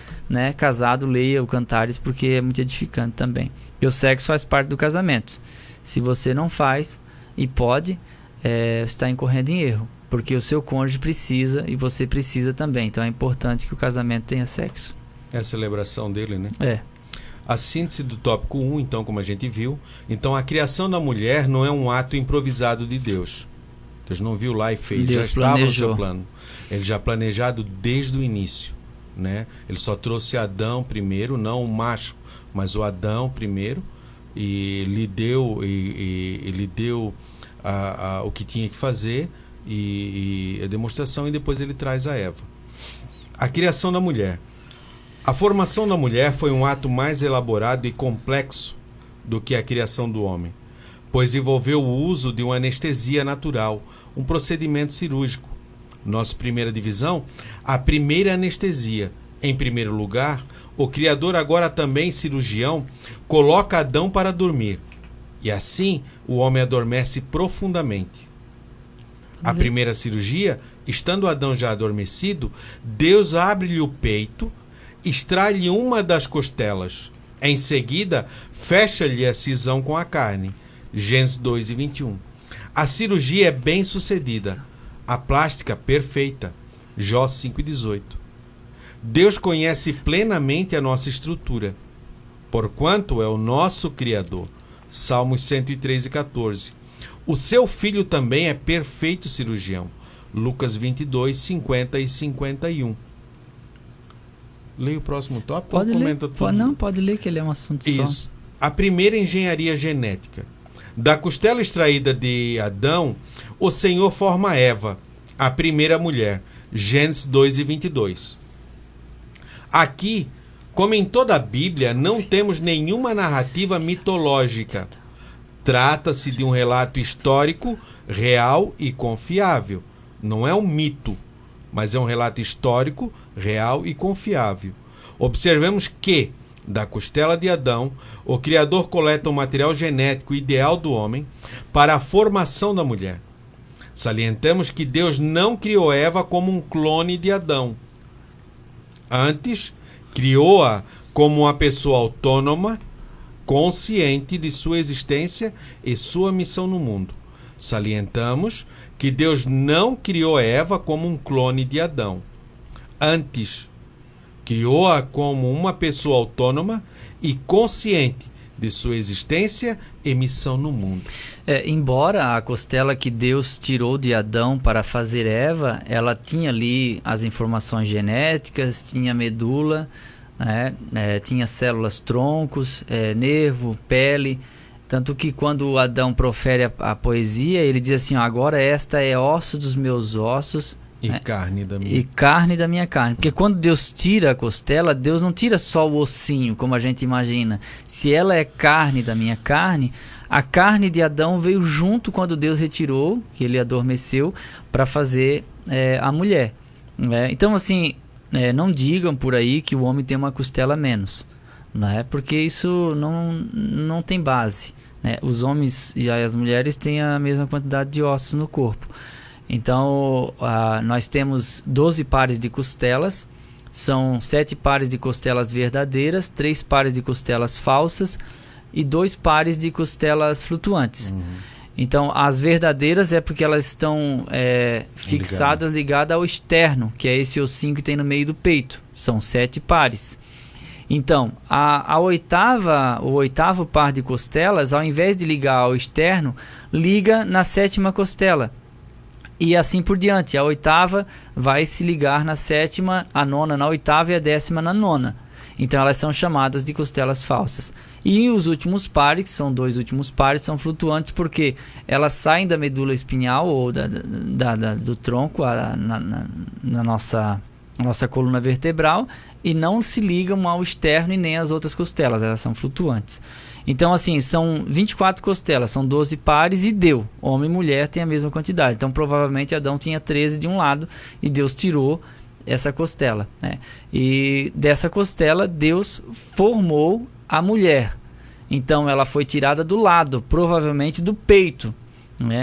casado, leia o Cantares, porque é muito edificante também. E o sexo faz parte do casamento. Se você não faz e pode, você está incorrendo em erro, porque o seu cônjuge precisa e você precisa também. Então é importante que o casamento tenha sexo. É a celebração dele, né? A síntese do tópico 1, então, como a gente viu. Então, a criação da mulher não é um ato improvisado de Deus. Deus não viu lá e fez, Deus já estava no seu plano. Ele já planejado desde o início, né? Ele só trouxe Adão primeiro, não o macho, mas o Adão primeiro, e lhe deu o que tinha que fazer e a demonstração, e depois ele traz a Eva. A criação da mulher. A formação da mulher foi um ato mais elaborado e complexo do que a criação do homem, pois envolveu o uso de uma anestesia natural, um procedimento cirúrgico. Nossa primeira divisão, a primeira anestesia. Em primeiro lugar, o Criador, agora também cirurgião, coloca Adão para dormir, e assim o homem adormece profundamente. A primeira cirurgia, estando Adão já adormecido, Deus abre-lhe o peito, extrai-lhe uma das costelas, Em seguida, fecha-lhe a cisão com a carne. Gênesis 2:21. A cirurgia é bem sucedida, a plástica perfeita. Jó 5:18. Deus conhece plenamente a nossa estrutura, porquanto é o nosso Criador. Salmos 103:14. O seu filho também é perfeito cirurgião. Lucas 22:50 e 51. Leia o próximo tópico. Pode ler. Comenta tudo? Não, pode ler que ele é um assunto Isso. só. A primeira engenharia genética. Da costela extraída de Adão, o Senhor forma Eva, a primeira mulher. Gênesis 2:22. Aqui, como em toda a Bíblia, não temos nenhuma narrativa mitológica. Trata-se de um relato histórico, real e confiável. Não é um mito, mas é um relato histórico, real e confiável. Observemos que, da costela de Adão, o Criador coleta o material genético ideal do homem para a formação da mulher. Salientamos que Deus não criou Eva como um clone de Adão. Antes, criou-a como uma pessoa autônoma, consciente de sua existência e sua missão no mundo. Salientamos que Deus não criou Eva como um clone de Adão. Antes, criou-a como uma pessoa autônoma e consciente de sua existência e missão no mundo. Embora a costela que Deus tirou de Adão para fazer Eva, ela tinha ali as informações genéticas, tinha medula, tinha células troncos, nervo, pele. Tanto que quando Adão profere a poesia, ele diz assim: agora esta é osso dos meus ossos e carne da minha carne. Porque quando Deus tira a costela, Deus não tira só o ossinho, como a gente imagina. Se ela é carne da minha carne, a carne de Adão veio junto quando Deus retirou, que ele adormeceu, para fazer a mulher. Então, assim, não digam por aí que o homem tem uma costela a menos, porque isso não tem base. Os homens e as mulheres têm a mesma quantidade de ossos no corpo. Então, nós temos 12 pares de costelas, são 7 pares de costelas verdadeiras, 3 pares de costelas falsas e 2 pares de costelas flutuantes. Então, as verdadeiras é porque elas estão fixadas, ligadas ao externo, que é esse ossinho que tem no meio do peito. São 7 pares. Então, o oitavo par de costelas, ao invés de ligar ao externo, liga na 7ª costela. E assim por diante. A 8ª vai se ligar na 7ª, a 9ª na 8ª e a 10ª na 9ª. Então elas são chamadas de costelas falsas. E os últimos pares, que são 2 últimos pares, são flutuantes porque elas saem da medula espinhal ou do tronco na nossa coluna vertebral e não se ligam ao externo e nem às outras costelas, elas são flutuantes. Então, assim, são 24 costelas, são 12 pares e deu. Homem e mulher têm a mesma quantidade. Então, provavelmente, Adão tinha 13 de um lado e Deus tirou essa costela. E dessa costela, Deus formou a mulher. Então, ela foi tirada do lado, provavelmente do peito.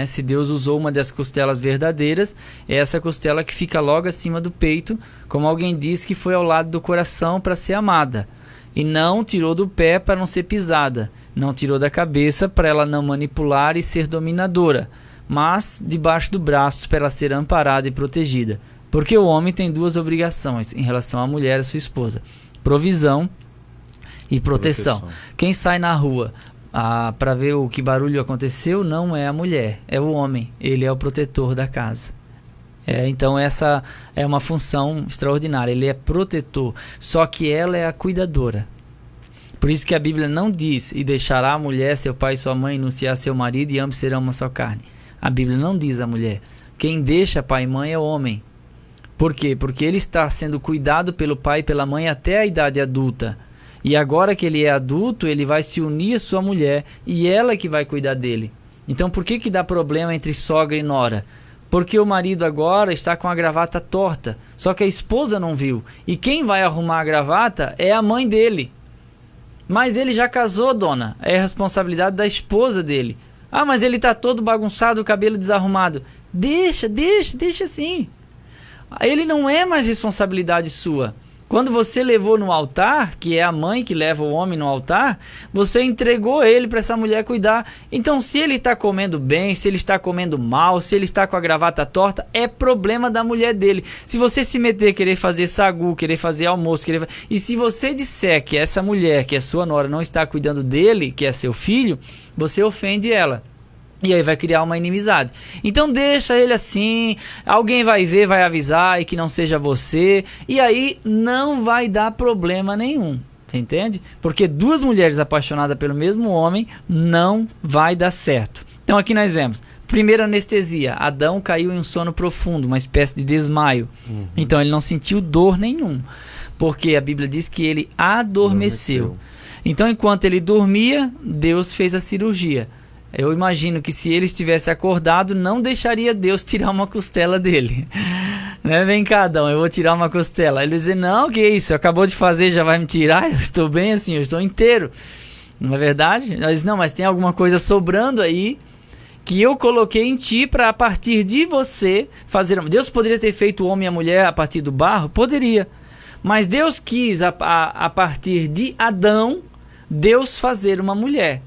Se Deus usou uma das costelas verdadeiras, é essa costela que fica logo acima do peito, como alguém diz que foi ao lado do coração para ser amada. E não tirou do pé para não ser pisada, não tirou da cabeça para ela não manipular e ser dominadora, mas debaixo do braço para ela ser amparada e protegida. Porque o homem tem 2 obrigações em relação à mulher, a sua esposa: provisão e proteção. Quem sai na rua para ver o que barulho aconteceu não é a mulher, é o homem. Ele é o protetor da casa. Então essa é uma função extraordinária. Ele é protetor, só que ela é a cuidadora. Por isso que a Bíblia não diz: e deixará a mulher seu pai e sua mãe, anunciar seu marido, e ambos serão uma só carne. A Bíblia não diz a mulher. Quem deixa pai e mãe é o homem. Por quê? Porque ele está sendo cuidado pelo pai e pela mãe até a idade adulta. E agora que ele é adulto, ele vai se unir à sua mulher e ela que vai cuidar dele. Então por que dá problema entre sogra e nora? Porque o marido agora está com a gravata torta, só que a esposa não viu. E quem vai arrumar a gravata é a mãe dele. Mas ele já casou, dona. É a responsabilidade da esposa dele. Ah, mas ele está todo bagunçado, o cabelo desarrumado. Deixa assim. Ele não é mais responsabilidade sua. Quando você levou no altar, que é a mãe que leva o homem no altar, você entregou ele para essa mulher cuidar. Então, se ele está comendo bem, se ele está comendo mal, se ele está com a gravata torta, é problema da mulher dele. Se você se meter, querer fazer sagu, querer fazer almoço, e se você disser que essa mulher, que é sua nora, não está cuidando dele, que é seu filho, você ofende ela. E aí vai criar uma inimizade. Então deixa ele assim, alguém vai ver, vai avisar e que não seja você. E aí não vai dar problema nenhum. Você entende? Porque duas mulheres apaixonadas pelo mesmo homem não vai dar certo. Então aqui nós vemos. Primeira anestesia. Adão caiu em um sono profundo, uma espécie de desmaio. Então ele não sentiu dor nenhum. Porque a Bíblia diz que ele adormeceu. Então enquanto ele dormia, Deus fez a cirurgia. Eu imagino que se ele estivesse acordado, não deixaria Deus tirar uma costela dele. Né? Vem cá, Adão, eu vou tirar uma costela. Ele diz, não, que isso, acabou de fazer, já vai me tirar? Eu estou bem assim, eu estou inteiro. Não é verdade? Ele diz, não, mas tem alguma coisa sobrando aí que eu coloquei em ti para a partir de você fazer. Deus poderia ter feito o homem e a mulher a partir do barro? Poderia. Mas Deus quis, a partir de Adão, Deus fazer uma mulher.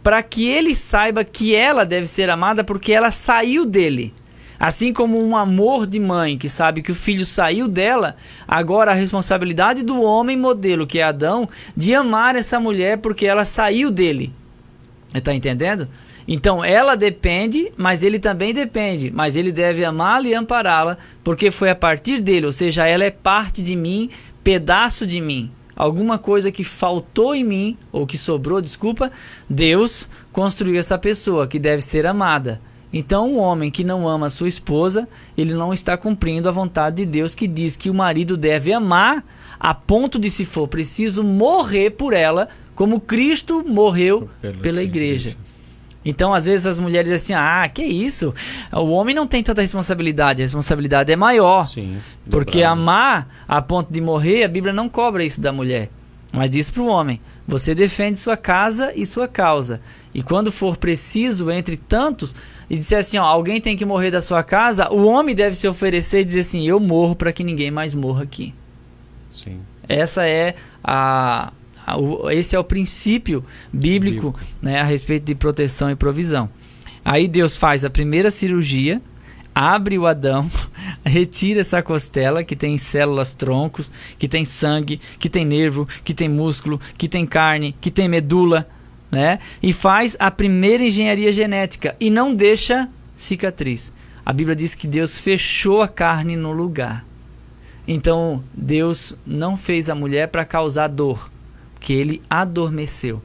Para que ele saiba que ela deve ser amada porque ela saiu dele. Assim como um amor de mãe que sabe que o filho saiu dela, agora a responsabilidade do homem modelo, que é Adão, de amar essa mulher porque ela saiu dele. Está entendendo? Então ela depende, mas ele também depende. Mas ele deve amá-la e ampará-la porque foi a partir dele. Ou seja, ela é parte de mim, pedaço de mim. Alguma coisa que faltou em mim, ou que sobrou, desculpa, Deus construiu essa pessoa que deve ser amada. Então, um homem que não ama a sua esposa, ele não está cumprindo a vontade de Deus, que diz que o marido deve amar a ponto de, se for preciso, morrer por ela, como Cristo morreu pela igreja. Então, às vezes as mulheres dizem assim, que isso? O homem não tem tanta responsabilidade, a responsabilidade é maior. Sim, porque amar a ponto de morrer, a Bíblia não cobra isso da mulher. Mas diz para o homem, você defende sua casa e sua causa. E quando for preciso, entre tantos, e disser assim, alguém tem que morrer da sua casa, o homem deve se oferecer e dizer assim, eu morro para que ninguém mais morra aqui. Sim. Essa é esse é o princípio bíblico, né, a respeito de proteção e provisão. Aí Deus faz a primeira cirurgia, abre o Adão, retira essa costela que tem células troncos, que tem sangue, que tem nervo, que tem músculo, que tem carne, que tem medula, né? E faz a primeira engenharia genética e não deixa cicatriz. A Bíblia diz que Deus fechou a carne no lugar. Então Deus não fez a mulher para causar dor, que ele adormeceu,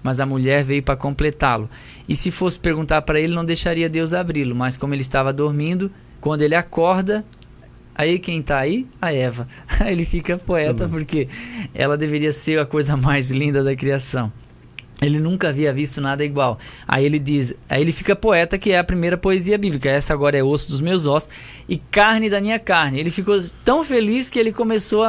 mas a mulher veio para completá-lo. E se fosse perguntar para ele, não deixaria Deus abri-lo, mas como ele estava dormindo, quando ele acorda, aí quem está aí? A Eva. Aí ele fica poeta, porque ela deveria ser a coisa mais linda da criação. Ele nunca havia visto nada igual. Aí ele fica poeta, que é a primeira poesia bíblica. Essa agora é osso dos meus ossos e carne da minha carne. Ele ficou tão feliz que ele começou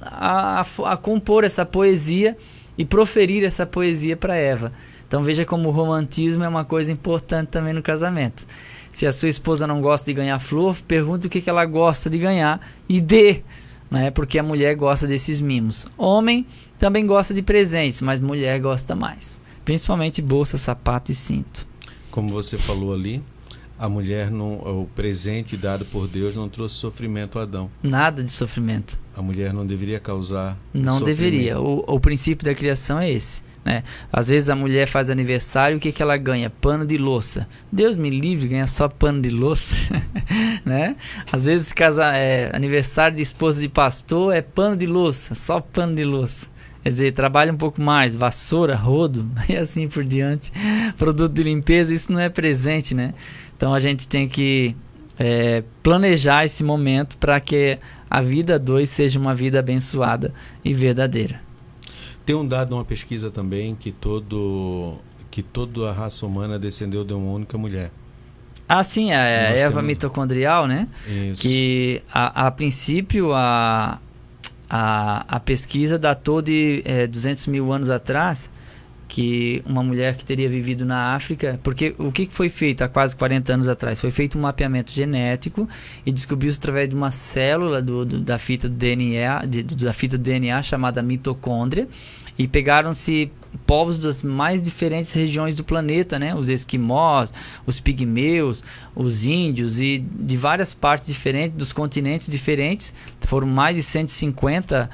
a compor essa poesia e proferir essa poesia para Eva. Então veja como o romantismo é uma coisa importante também no casamento. Se a sua esposa não gosta de ganhar flor, pergunte o que ela gosta de ganhar e dê, né? Porque a mulher gosta desses mimos. Homem também gosta de presentes, mas mulher gosta mais, principalmente bolsa, sapato e cinto. Como você falou ali, a mulher, o presente dado por Deus não trouxe sofrimento a Adão. Nada de sofrimento. A mulher não deveria causar Não sofrimento. deveria. O princípio da criação é esse, né? Às vezes a mulher faz aniversário, o que ela ganha? Pano de louça. Deus me livre, ganha só pano de louça. Né? Às vezes aniversário de esposa de pastor é pano de louça, só pano de louça. Quer dizer, trabalha um pouco mais, vassoura, rodo e assim por diante. Produto de limpeza, isso não é presente, né? Então a gente tem que planejar esse momento para que a vida 2 seja uma vida abençoada e verdadeira. Tem um dado, uma pesquisa também, que toda a raça humana descendeu de uma única mulher. Ah, sim, a Eva mitocondrial, né? Isso. Que a princípio a pesquisa datou de 200 mil anos atrás, que uma mulher que teria vivido na África, porque o que foi feito há quase 40 anos atrás? Foi feito um mapeamento genético e descobriu-se através de uma célula da fita do DNA chamada mitocôndria, e pegaram-se povos das mais diferentes regiões do planeta, né? Os esquimós, os pigmeus, os índios, e de várias partes diferentes, dos continentes diferentes. Foram mais de 150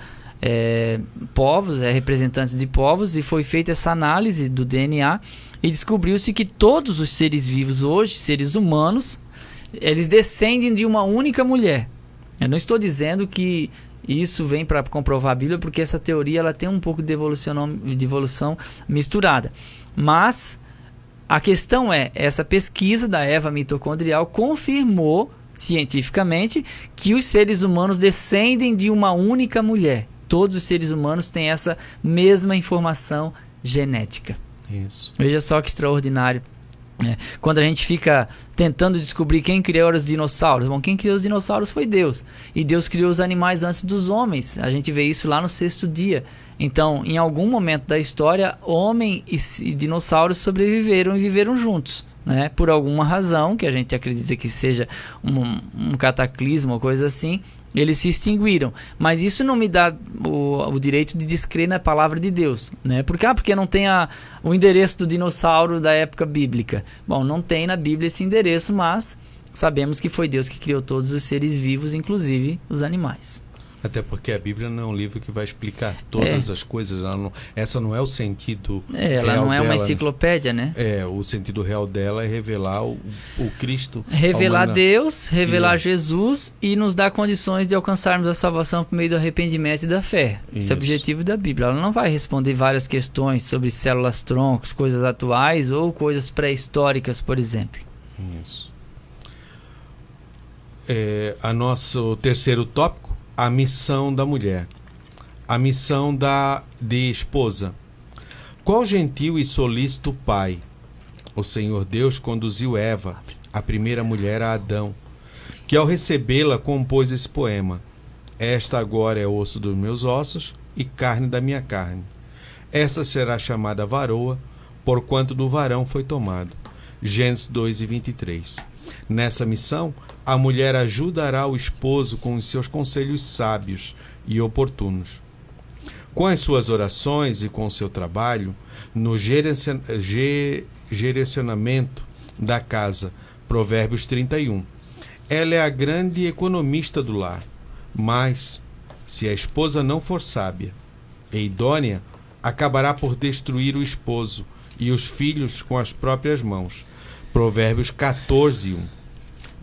povos, representantes de povos, e foi feita essa análise do DNA e descobriu-se que todos os seres vivos hoje, seres humanos, eles descendem de uma única mulher. Eu não estou dizendo que isso vem para comprovar a Bíblia, porque essa teoria ela tem um pouco de evolução misturada, mas a questão essa pesquisa da Eva mitocondrial confirmou cientificamente que os seres humanos descendem de uma única mulher. Todos os seres humanos têm essa mesma informação genética. Isso. Veja só que extraordinário. Quando a gente fica tentando descobrir quem criou os dinossauros, bom, quem criou os dinossauros foi Deus. E Deus criou os animais antes dos homens. A gente vê isso lá no 6º dia. Então, em algum momento da história, homem e dinossauros sobreviveram e viveram juntos. Por alguma razão, que a gente acredita que seja um cataclismo ou coisa assim, eles se extinguiram. Mas isso não me dá o direito de descrer na palavra de Deus. Porque não tem o endereço do dinossauro da época bíblica. Bom, não tem na Bíblia esse endereço, mas sabemos que foi Deus que criou todos os seres vivos, inclusive os animais. Até porque a Bíblia não é um livro que vai explicar todas as coisas. Essa não é o sentido ela real não é uma dela, enciclopédia, né? O sentido real dela é revelar o Cristo. Revelar Deus, revelar Jesus e nos dar condições de alcançarmos a salvação por meio do arrependimento e da fé. Esse é o objetivo da Bíblia. Ela não vai responder várias questões sobre células-troncos, coisas atuais ou coisas pré-históricas, por exemplo. Isso. Nosso terceiro tópico: a missão da mulher. A missão de esposa. Qual gentil e solícito pai, o Senhor Deus, conduziu Eva, a primeira mulher, a Adão, que ao recebê-la compôs esse poema: esta agora é osso dos meus ossos e carne da minha carne. Essa será chamada varoa, porquanto do varão foi tomado. Gênesis 2:23. Nessa missão, a mulher ajudará o esposo com os seus conselhos sábios e oportunos. Com as suas orações e com o seu trabalho, no direcionamento da casa, Provérbios 31. Ela é a grande economista do lar, mas, se a esposa não for sábia e idônea, acabará por destruir o esposo e os filhos com as próprias mãos. Provérbios 14:1,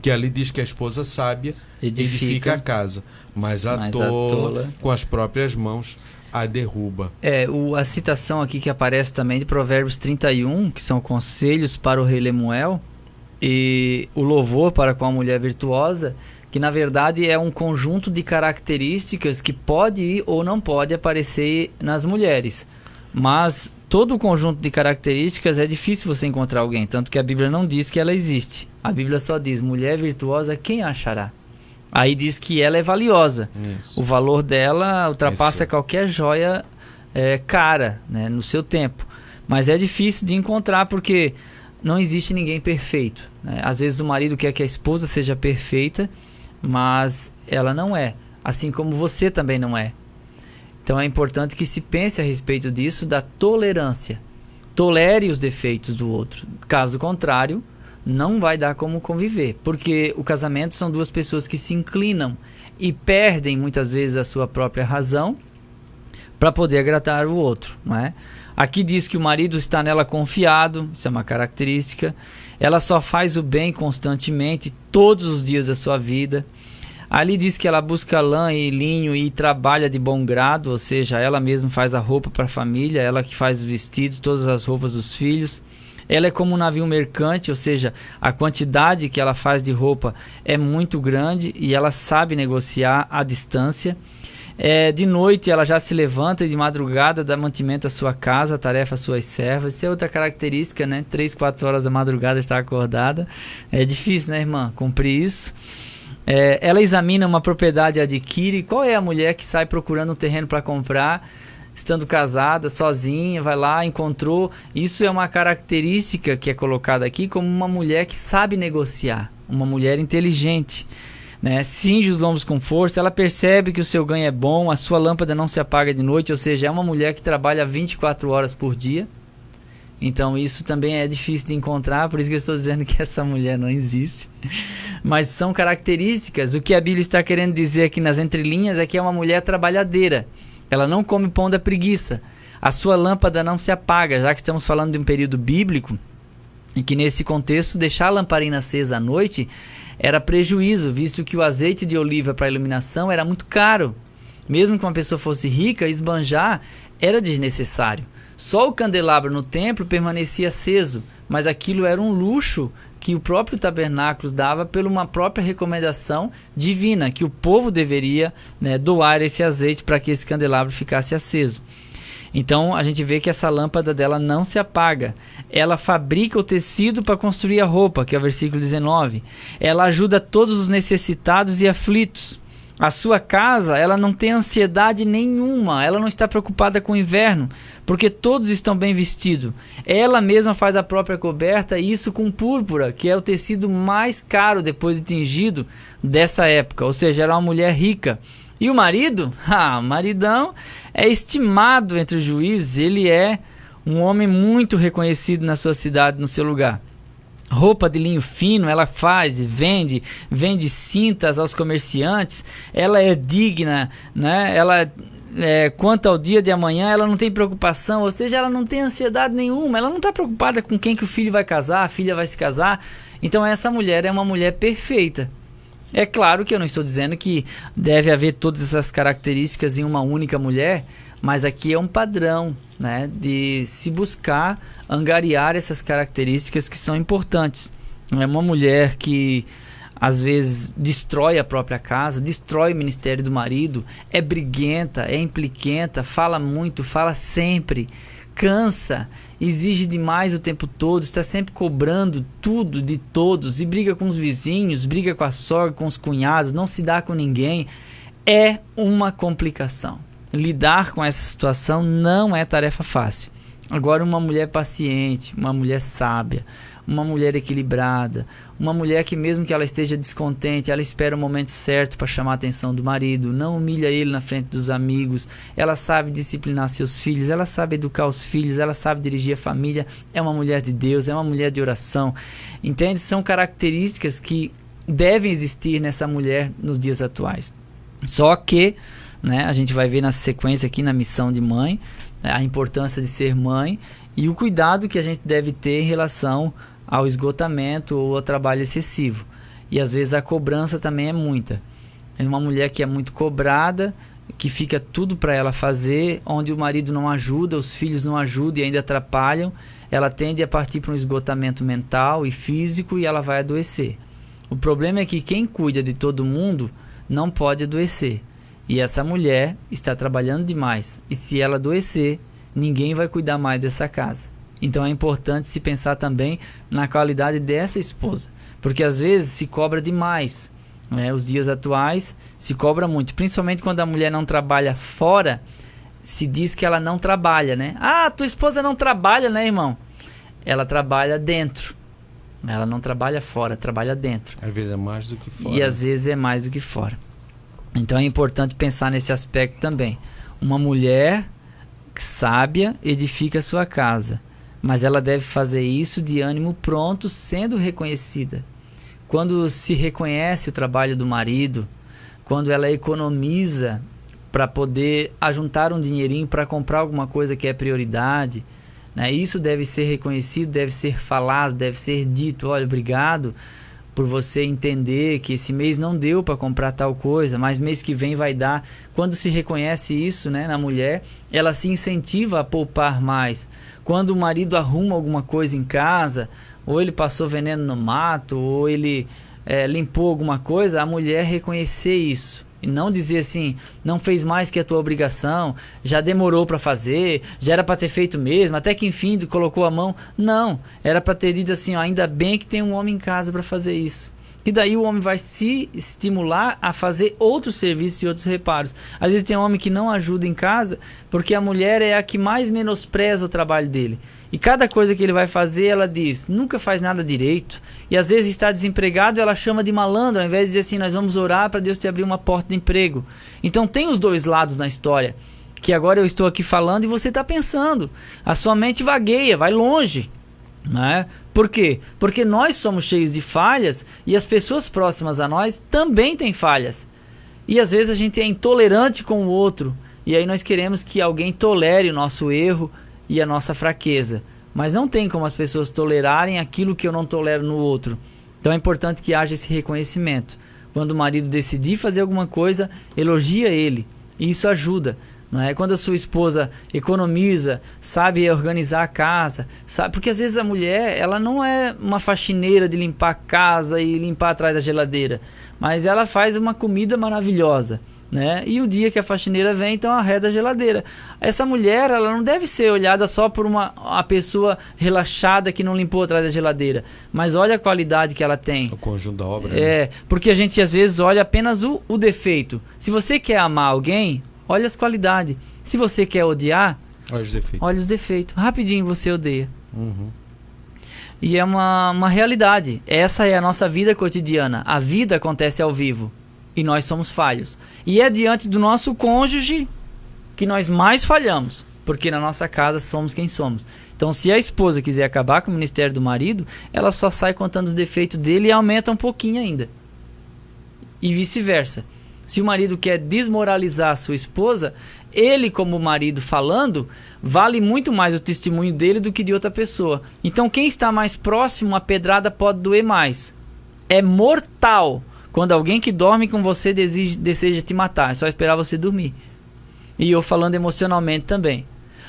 que ali diz que a esposa sábia edifica a casa, mas a tola com as próprias mãos a derruba. A citação aqui que aparece também de Provérbios 31, que são conselhos para o rei Lemuel, e o louvor para com a mulher virtuosa, que na verdade é um conjunto de características que pode ou não pode aparecer nas mulheres. Mas todo o conjunto de características é difícil você encontrar alguém, tanto que a Bíblia não diz que ela existe. A Bíblia só diz: mulher virtuosa, quem achará? Aí diz que ela é valiosa. Isso. O valor dela ultrapassa qualquer joia cara, no seu tempo. Mas é difícil de encontrar porque não existe ninguém perfeito. Às vezes o marido quer que a esposa seja perfeita, mas ela não é. Assim como você também não é. Então é importante que se pense a respeito disso, da tolerância. Tolere os defeitos do outro. Caso contrário, não vai dar como conviver. Porque o casamento são duas pessoas que se inclinam e perdem muitas vezes a sua própria razão para poder agradar o outro. Não é? Aqui diz que o marido está nela confiado, isso é uma característica. Ela só faz o bem constantemente, todos os dias da sua vida. Ali diz que ela busca lã e linho e trabalha de bom grado, ou seja, ela mesma faz a roupa para a família, ela que faz os vestidos, todas as roupas dos filhos. Ela é como um navio mercante, ou seja, a quantidade que ela faz de roupa é muito grande e ela sabe negociar à distância. De noite ela já se levanta e de madrugada dá mantimento à sua casa, tarefa às suas servas. Isso é outra característica, 3, 4 horas da madrugada está acordada. É difícil, né, irmã, cumprir isso. Ela examina uma propriedade e adquire. Qual é a mulher que sai procurando um terreno para comprar estando casada, sozinha, vai lá, encontrou. Isso é uma característica que é colocada aqui como uma mulher que sabe negociar, uma mulher inteligente, né? Cinge os lombos com força, ela percebe que o seu ganho é bom, a sua lâmpada não se apaga de noite, ou seja, é uma mulher que trabalha 24 horas por dia. Então isso também é difícil de encontrar, por isso que eu estou dizendo que essa mulher não existe. Mas são características. O que a Bíblia está querendo dizer aqui nas entrelinhas é que é uma mulher trabalhadeira. Ela não come pão da preguiça. A sua lâmpada não se apaga, já que estamos falando de um período bíblico, e que nesse contexto deixar a lamparina acesa à noite era prejuízo, visto que o azeite de oliva para iluminação era muito caro. Mesmo que uma pessoa fosse rica, esbanjar era desnecessário. Só o candelabro no templo permanecia aceso, mas aquilo era um luxo que o próprio tabernáculo dava por uma própria recomendação divina, que o povo deveria, né, doar esse azeite para que esse candelabro ficasse aceso. Então a gente vê que essa lâmpada dela não se apaga. Ela fabrica o tecido para construir a roupa, que é o versículo 19. Ela ajuda todos os necessitados e aflitos. A sua casa, ela não tem ansiedade nenhuma, ela não está preocupada com o inverno, porque todos estão bem vestidos. Ela mesma faz a própria coberta, e isso com púrpura, que é o tecido mais caro depois de tingido dessa época, ou seja, era uma mulher rica. E o marido? O maridão é estimado entre os juízes, ele é um homem muito reconhecido na sua cidade, no seu lugar. Roupa de linho fino, ela faz e vende cintas aos comerciantes, ela é digna, né? Ela quanto ao dia de amanhã, ela não tem preocupação, ou seja, ela não tem ansiedade nenhuma, ela não está preocupada com quem que o filho vai casar, a filha vai se casar. Então essa mulher é uma mulher perfeita. É claro que eu não estou dizendo que deve haver todas essas características em uma única mulher, mas aqui é um padrão, né, de se buscar angariar essas características que são importantes. É uma mulher que às vezes destrói a própria casa, destrói o ministério do marido, é briguenta, é impliquenta, fala muito, fala sempre, cansa, exige demais o tempo todo, está sempre cobrando tudo de todos e briga com os vizinhos, briga com a sogra, com os cunhados, não se dá com ninguém. É uma complicação. Lidar com essa situação não é tarefa fácil. Agora, uma mulher paciente, uma mulher sábia, uma mulher equilibrada, uma mulher que mesmo que ela esteja descontente, ela espera o momento certo para chamar a atenção do marido, não humilha ele na frente dos amigos, ela sabe disciplinar seus filhos, ela sabe educar os filhos, ela sabe dirigir a família, é uma mulher de Deus, é uma mulher de oração, entende? São características que devem existir nessa mulher nos dias atuais. Só que, né, a gente vai ver na sequência aqui na missão de mãe, a importância de ser mãe e o cuidado que a gente deve ter em relação ao esgotamento ou ao trabalho excessivo. E às vezes a cobrança também é muita. É uma mulher que é muito cobrada, que fica tudo para ela fazer, onde o marido não ajuda, os filhos não ajudam e ainda atrapalham, ela tende a partir para um esgotamento mental e físico e ela vai adoecer. O problema é que quem cuida de todo mundo não pode adoecer. E essa mulher está trabalhando demais. E se ela adoecer, ninguém vai cuidar mais dessa casa. Então é importante se pensar também na qualidade dessa esposa. Porque às vezes se cobra demais. Né? Os dias atuais se cobra muito. Principalmente quando a mulher não trabalha fora, se diz que ela não trabalha, né? Ah, tua esposa não trabalha, né, irmão? Ela trabalha dentro. Ela não trabalha fora, trabalha dentro. Às vezes é mais do que fora. E às vezes é mais do que fora. Então é importante pensar nesse aspecto também. Uma mulher sábia edifica a sua casa, mas ela deve fazer isso de ânimo pronto, sendo reconhecida. Quando se reconhece o trabalho do marido, quando ela economiza para poder ajuntar um dinheirinho para comprar alguma coisa que é prioridade, né? Isso deve ser reconhecido, deve ser falado, deve ser dito. Olha, obrigado por você entender que esse mês não deu para comprar tal coisa, mas mês que vem vai dar. Quando se reconhece isso, né, na mulher, ela se incentiva a poupar mais. Quando o marido arruma alguma coisa em casa, ou ele passou veneno no mato, ou ele limpou alguma coisa, a mulher reconhecer isso. E não dizer assim, não fez mais que a tua obrigação, já demorou para fazer, já era para ter feito mesmo, até que enfim colocou a mão. Não, era para ter dito assim, ó, ainda bem que tem um homem em casa para fazer isso. E daí o homem vai se estimular a fazer outros serviços e outros reparos. Às vezes tem homem que não ajuda em casa porque a mulher é a que mais menospreza o trabalho dele. E cada coisa que ele vai fazer, ela diz, nunca faz nada direito. E às vezes está desempregado, ela chama de malandro, ao invés de dizer assim, nós vamos orar para Deus te abrir uma porta de emprego. Então tem os dois lados na história, que agora eu estou aqui falando e você está pensando. A sua mente vagueia, vai longe. Né? Por quê? Porque nós somos cheios de falhas e as pessoas próximas a nós também têm falhas. E às vezes a gente é intolerante com o outro. E aí nós queremos que alguém tolere o nosso erro e a nossa fraqueza. Mas não tem como as pessoas tolerarem aquilo que eu não tolero no outro. Então é importante que haja esse reconhecimento. Quando o marido decidir fazer alguma coisa, elogia ele. E isso ajuda. Não é? Quando a sua esposa economiza, sabe organizar a casa, sabe? Porque às vezes a mulher, ela não é uma faxineira de limpar a casa e limpar atrás da geladeira, mas ela faz uma comida maravilhosa, né? E o dia que a faxineira vem, então arreda a geladeira. Essa mulher, ela não deve ser olhada só por uma pessoa relaxada que não limpou atrás da geladeira, mas olha a qualidade que ela tem. O conjunto da obra. É, né? Porque a gente às vezes olha apenas o defeito. Se você quer amar alguém, olha as qualidades. Se você quer odiar, olha os defeitos. Rapidinho você odeia. Uhum. E é uma realidade. Essa é a nossa vida cotidiana. A vida acontece ao vivo. E nós somos falhos. E é diante do nosso cônjuge que nós mais falhamos. Porque na nossa casa somos quem somos. Então se a esposa quiser acabar com o ministério do marido, ela só sai contando os defeitos dele e aumenta um pouquinho ainda. E vice-versa. Se o marido quer desmoralizar a sua esposa, ele como marido falando, vale muito mais o testemunho dele do que de outra pessoa. Então quem está mais próximo, a pedrada pode doer mais. É mortal quando alguém que dorme com você deseja te matar. É só esperar você dormir. E eu falando emocionalmente também.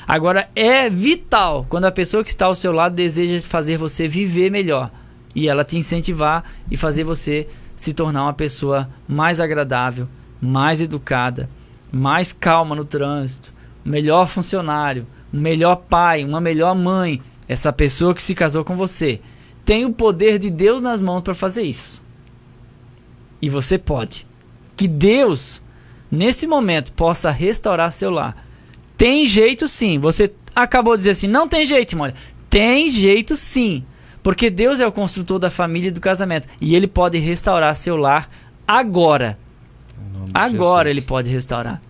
Agora é vital quando a pessoa que está ao seu lado deseja fazer você viver melhor. E ela te incentivar e fazer você se tornar uma pessoa mais agradável, mais educada, mais calma no trânsito, um melhor funcionário, um melhor pai, uma melhor mãe. Essa pessoa que se casou com você tem o poder de Deus nas mãos para fazer isso. E você pode. Que Deus, nesse momento, possa restaurar seu lar. Tem jeito sim. Você acabou de dizer assim, não tem jeito, irmão. Tem jeito sim. Porque Deus é o construtor da família e do casamento. E Ele pode restaurar seu lar agora. Agora Ele pode restaurar.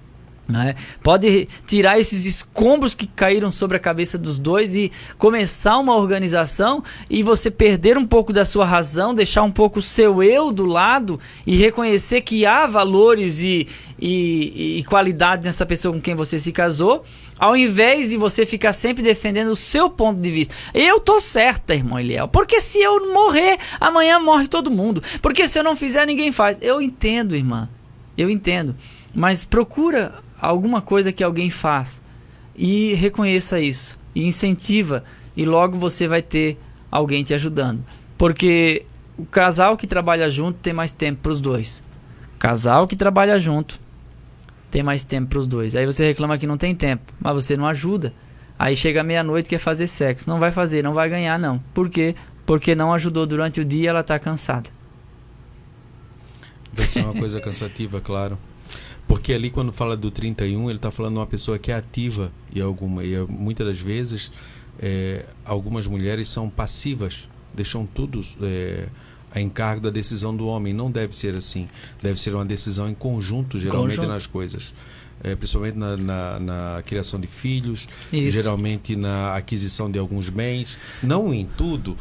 Né? Pode tirar esses escombros que caíram sobre a cabeça dos dois e começar uma organização e você perder um pouco da sua razão, deixar um pouco o seu eu do lado e reconhecer que há valores e qualidades nessa pessoa com quem você se casou, ao invés de você ficar sempre defendendo o seu ponto de vista. Eu tô certa, irmão Eliel, porque se eu morrer, amanhã morre todo mundo, porque se eu não fizer, ninguém faz. Eu entendo, irmã, eu entendo, mas procura alguma coisa que alguém faz e reconheça isso e incentiva, e logo você vai ter alguém te ajudando, porque o casal que trabalha junto tem mais tempo para os dois. Casal que trabalha junto tem mais tempo para os dois. Aí você reclama que não tem tempo, mas você não ajuda. Aí chega meia-noite e quer fazer sexo. Não vai fazer, não vai ganhar não. Por quê? Porque não ajudou durante o dia e ela está cansada. Vai ser uma coisa cansativa, claro. Porque ali quando fala do 31, ele está falando de uma pessoa que é ativa e muitas das vezes algumas mulheres são passivas, deixam tudo a encargo da decisão do homem. Não deve ser assim. Deve ser uma decisão em conjunto, geralmente nas coisas. Principalmente na criação de filhos, isso. Geralmente na aquisição de alguns bens, não em tudo.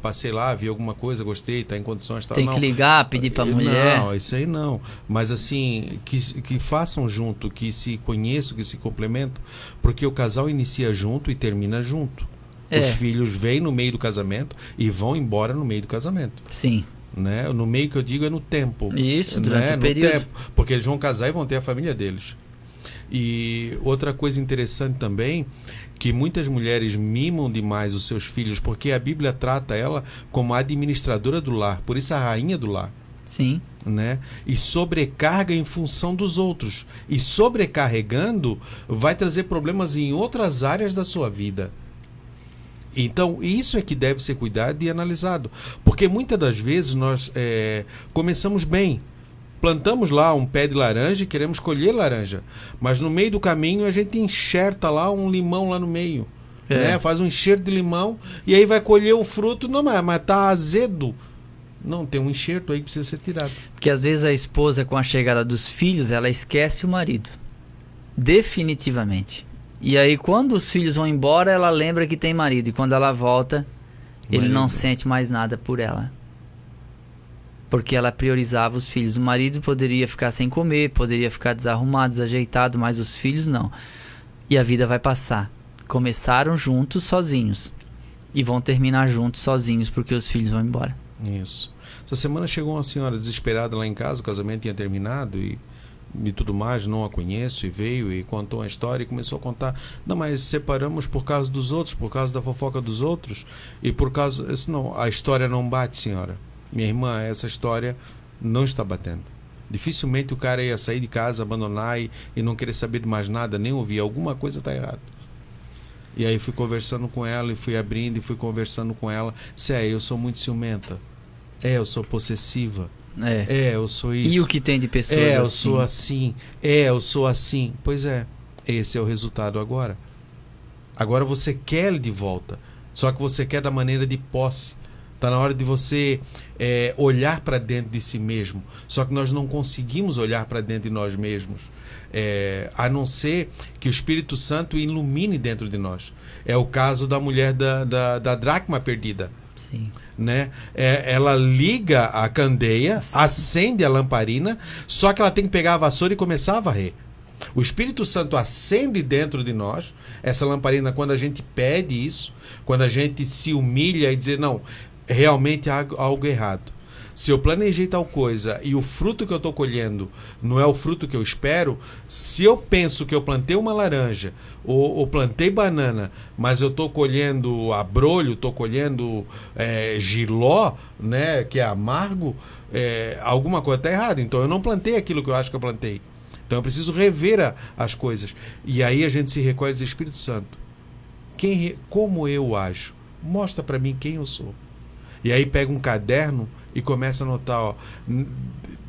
Passei lá, vi alguma coisa, gostei, está em condições, tá, tem que ligar, pedir para a mulher. Não, isso aí não. Mas assim, que façam junto, que se conheçam, que se complementam, porque o casal inicia junto e termina junto. Os filhos vêm no meio do casamento e vão embora no meio do casamento. Sim. Né? No meio que eu digo é no tempo. Isso, durante o período. Tempo, porque eles vão casar e vão ter a família deles. E outra coisa interessante também, que muitas mulheres mimam demais os seus filhos, porque a Bíblia trata ela como a administradora do lar, por isso a rainha do lar. Sim. Né? E sobrecarga em função dos outros. E sobrecarregando vai trazer problemas em outras áreas da sua vida. Então, isso é que deve ser cuidado e analisado. Porque muitas das vezes nós começamos bem. Plantamos lá um pé de laranja e queremos colher laranja. Mas no meio do caminho a gente enxerta lá um limão lá no meio. Né? Faz um enxerto de limão e aí vai colher o fruto. Não, mas tá azedo. Não, tem um enxerto aí que precisa ser tirado. Porque às vezes a esposa, com a chegada dos filhos, ela esquece o marido. Definitivamente. E aí quando os filhos vão embora, ela lembra que tem marido. E quando ela volta, ele não sente mais nada por ela. Porque ela priorizava os filhos. O marido poderia ficar sem comer, poderia ficar desarrumado, desajeitado, mas os filhos não. E a vida vai passar. Começaram juntos, sozinhos. E vão terminar juntos, sozinhos, porque os filhos vão embora. Isso. Essa semana chegou uma senhora desesperada lá em casa, o casamento tinha terminado e tudo mais, não a conheço, e veio e contou uma história e começou a contar. Não, mas separamos por causa dos outros, por causa da fofoca dos outros e por causa... Isso não, a história não bate, senhora. Minha irmã, essa história não está batendo. Dificilmente o cara ia sair de casa, abandonar e não querer saber de mais nada, nem ouvir. Alguma coisa está errada. E aí fui conversando com ela e fui abrindo e fui conversando com ela. Eu sou muito ciumenta. Eu sou possessiva. Eu sou isso. E o que tem de pessoas eu assim? sou assim. Eu sou assim. Pois é, esse é o resultado agora. Agora você quer ele de volta. Só que você quer da maneira de posse. Está na hora de você olhar para dentro de si mesmo. Só que nós não conseguimos olhar para dentro de nós mesmos. A não ser que o Espírito Santo ilumine dentro de nós. É o caso da mulher da dracma perdida. Sim. Né? Ela liga a candeia, sim, acende a lamparina, só que ela tem que pegar a vassoura e começar a varrer. O Espírito Santo acende dentro de nós essa lamparina quando a gente pede isso, quando a gente se humilha e dizer, não, realmente há algo errado. Se eu planejei tal coisa e o fruto que eu estou colhendo não é o fruto que eu espero, se eu penso que eu plantei uma laranja ou plantei banana, mas eu estou colhendo abrolho, estou colhendo jiló, né, que é amargo, alguma coisa está errada. Então eu não plantei aquilo que eu acho que eu plantei. Então eu preciso rever as coisas. E aí a gente se recolhe e diz, Espírito Santo, como eu ajo? Mostra para mim quem eu sou. E aí pega um caderno e começa a anotar,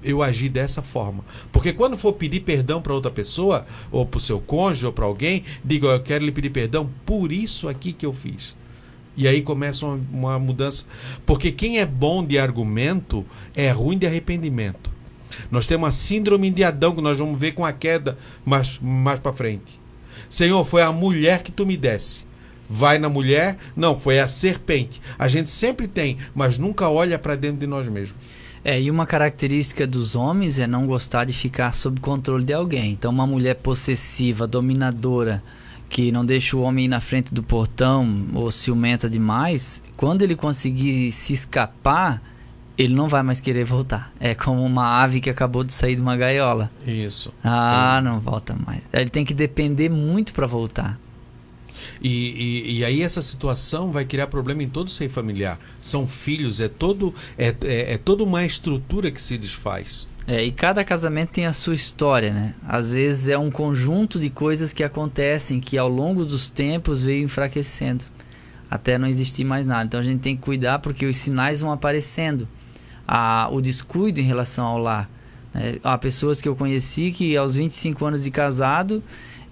eu agi dessa forma. Porque quando for pedir perdão para outra pessoa, ou para o seu cônjuge, ou para alguém, diga, eu quero lhe pedir perdão por isso aqui que eu fiz. E aí começa uma mudança. Porque quem é bom de argumento é ruim de arrependimento. Nós temos a síndrome de Adão, que nós vamos ver com a queda mais para frente. Senhor, foi a mulher que tu me desse. Vai na mulher, não, foi a serpente. A gente sempre tem, mas nunca olha para dentro de nós mesmos. E uma característica dos homens é não gostar de ficar sob controle de alguém. Então uma mulher possessiva, dominadora, que não deixa o homem ir na frente do portão ou ciumenta demais, quando ele conseguir se escapar, ele não vai mais querer voltar. É como uma ave que acabou de sair de uma gaiola. Isso. Não volta mais. Ele tem que depender muito para voltar. E aí essa situação vai criar problema em todo o seio familiar. São filhos, é toda uma estrutura que se desfaz. E cada casamento tem a sua história, né? Às vezes é um conjunto de coisas que acontecem que ao longo dos tempos veio enfraquecendo, até não existir mais nada. Então a gente tem que cuidar porque os sinais vão aparecendo. O descuido em relação ao lar. Há pessoas que eu conheci que aos 25 anos de casado,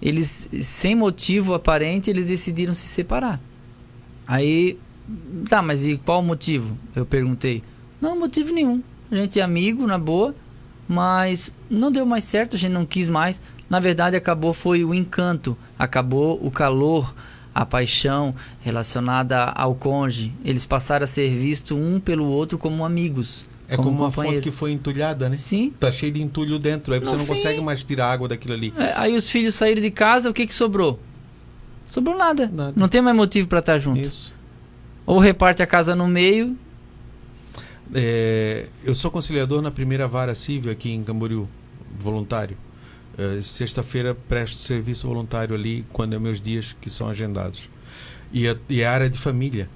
eles, sem motivo aparente, eles decidiram se separar. Aí, mas e qual o motivo? Eu perguntei. Não, motivo nenhum. A gente é amigo, na boa, mas não deu mais certo, a gente não quis mais. Na verdade, foi o encanto, acabou o calor, a paixão relacionada ao cônjuge. Eles passaram a ser vistos um pelo outro como amigos. Como uma fonte que foi entulhada, né? Sim. Tá cheio de entulho dentro. Aí você não consegue mais tirar água daquilo ali. Aí os filhos saíram de casa, o que sobrou? Sobrou nada. Não tem mais motivo para estar junto. Isso. Ou reparte a casa no meio. Eu sou conciliador na primeira vara civil aqui em Camboriú, voluntário. Sexta-feira presto serviço voluntário ali, quando é meus dias que são agendados. E a área de família.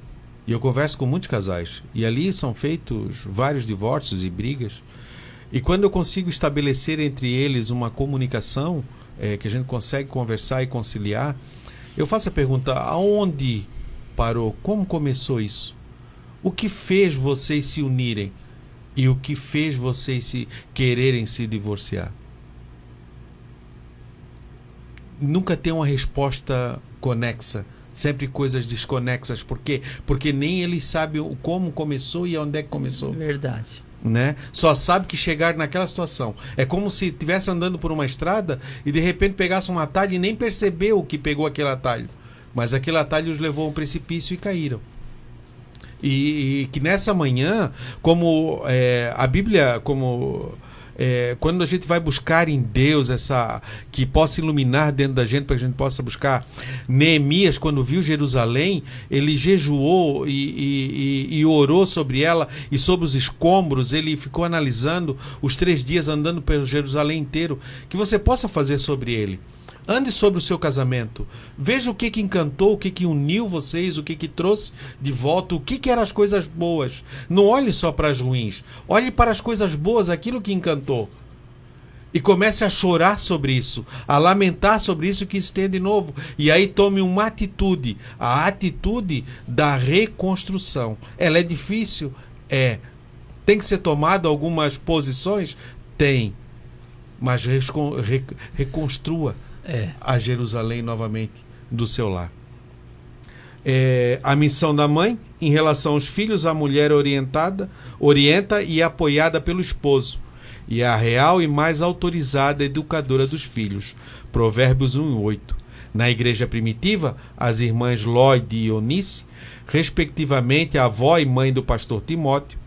E eu converso com muitos casais. E ali são feitos vários divórcios e brigas. E quando eu consigo estabelecer entre eles uma comunicação, que a gente consegue conversar e conciliar, eu faço a pergunta, aonde separou? Como começou isso? O que fez vocês se unirem? E o que fez vocês quererem se divorciar? Nunca tem uma resposta conexa. Sempre coisas desconexas. Por quê? Porque nem eles sabem como começou e onde é que começou. Verdade. Né? Só sabe que chegaram naquela situação. É como se estivesse andando por uma estrada e de repente pegasse um atalho e nem percebeu que pegou aquele atalho. Mas aquele atalho os levou a um precipício e caíram. E que nessa manhã, como a Bíblia, quando a gente vai buscar em Deus que possa iluminar dentro da gente, para que a gente possa buscar. Neemias, quando viu Jerusalém, ele jejuou e orou sobre ela e sobre os escombros. Ele ficou analisando os 3 dias andando pelo Jerusalém inteiro. Que você possa fazer sobre ele. Ande sobre o seu casamento. Veja o que encantou, o que uniu vocês, o que trouxe de volta, o que eram as coisas boas. Não olhe só para as ruins. Olhe para as coisas boas, aquilo que encantou. E comece a chorar sobre isso, a lamentar sobre isso que isso tem de novo. E aí tome uma atitude, a atitude da reconstrução. Ela é difícil? É. Tem que ser tomado algumas posições? Tem. Mas reconstrua a Jerusalém novamente do seu lar. A missão da mãe em relação aos filhos, a mulher orienta e apoiada pelo esposo, e a real e mais autorizada educadora dos filhos. Provérbios 1:8. Na igreja primitiva, as irmãs Lóide e Eunice, respectivamente a avó e mãe do pastor Timóteo,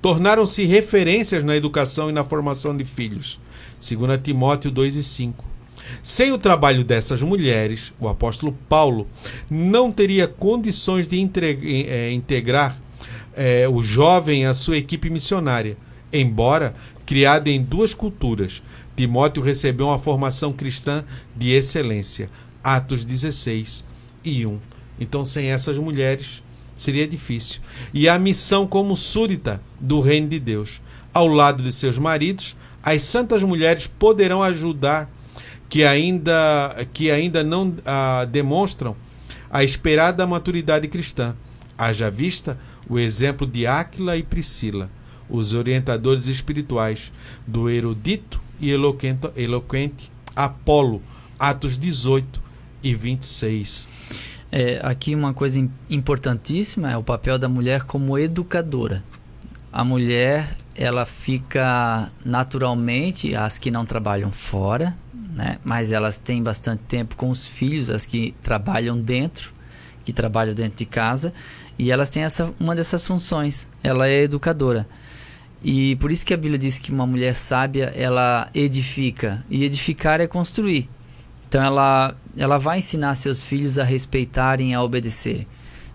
tornaram-se referências na educação e na formação de filhos. 2 Timóteo 2:5. Sem o trabalho dessas mulheres, o apóstolo Paulo não teria condições de integrar o jovem à sua equipe missionária. Embora criado em 2 culturas, Timóteo recebeu uma formação cristã de excelência. Atos 16:1. Então, sem essas mulheres, seria difícil. E a missão como súdita do reino de Deus. Ao lado de seus maridos, as santas mulheres poderão ajudar que ainda não demonstram a esperada maturidade cristã. Haja vista o exemplo de Áquila e Priscila, os orientadores espirituais do erudito e eloquente Apolo, Atos 18:26. Aqui uma coisa importantíssima é o papel da mulher como educadora. A mulher, ela fica naturalmente, as que não trabalham fora, né? Mas elas têm bastante tempo com os filhos, as que trabalham dentro de casa, e elas têm uma dessas funções. Ela é educadora. E por isso que a Bíblia diz que uma mulher sábia, ela edifica, e edificar é construir. Então ela vai ensinar seus filhos a respeitarem e a obedecer.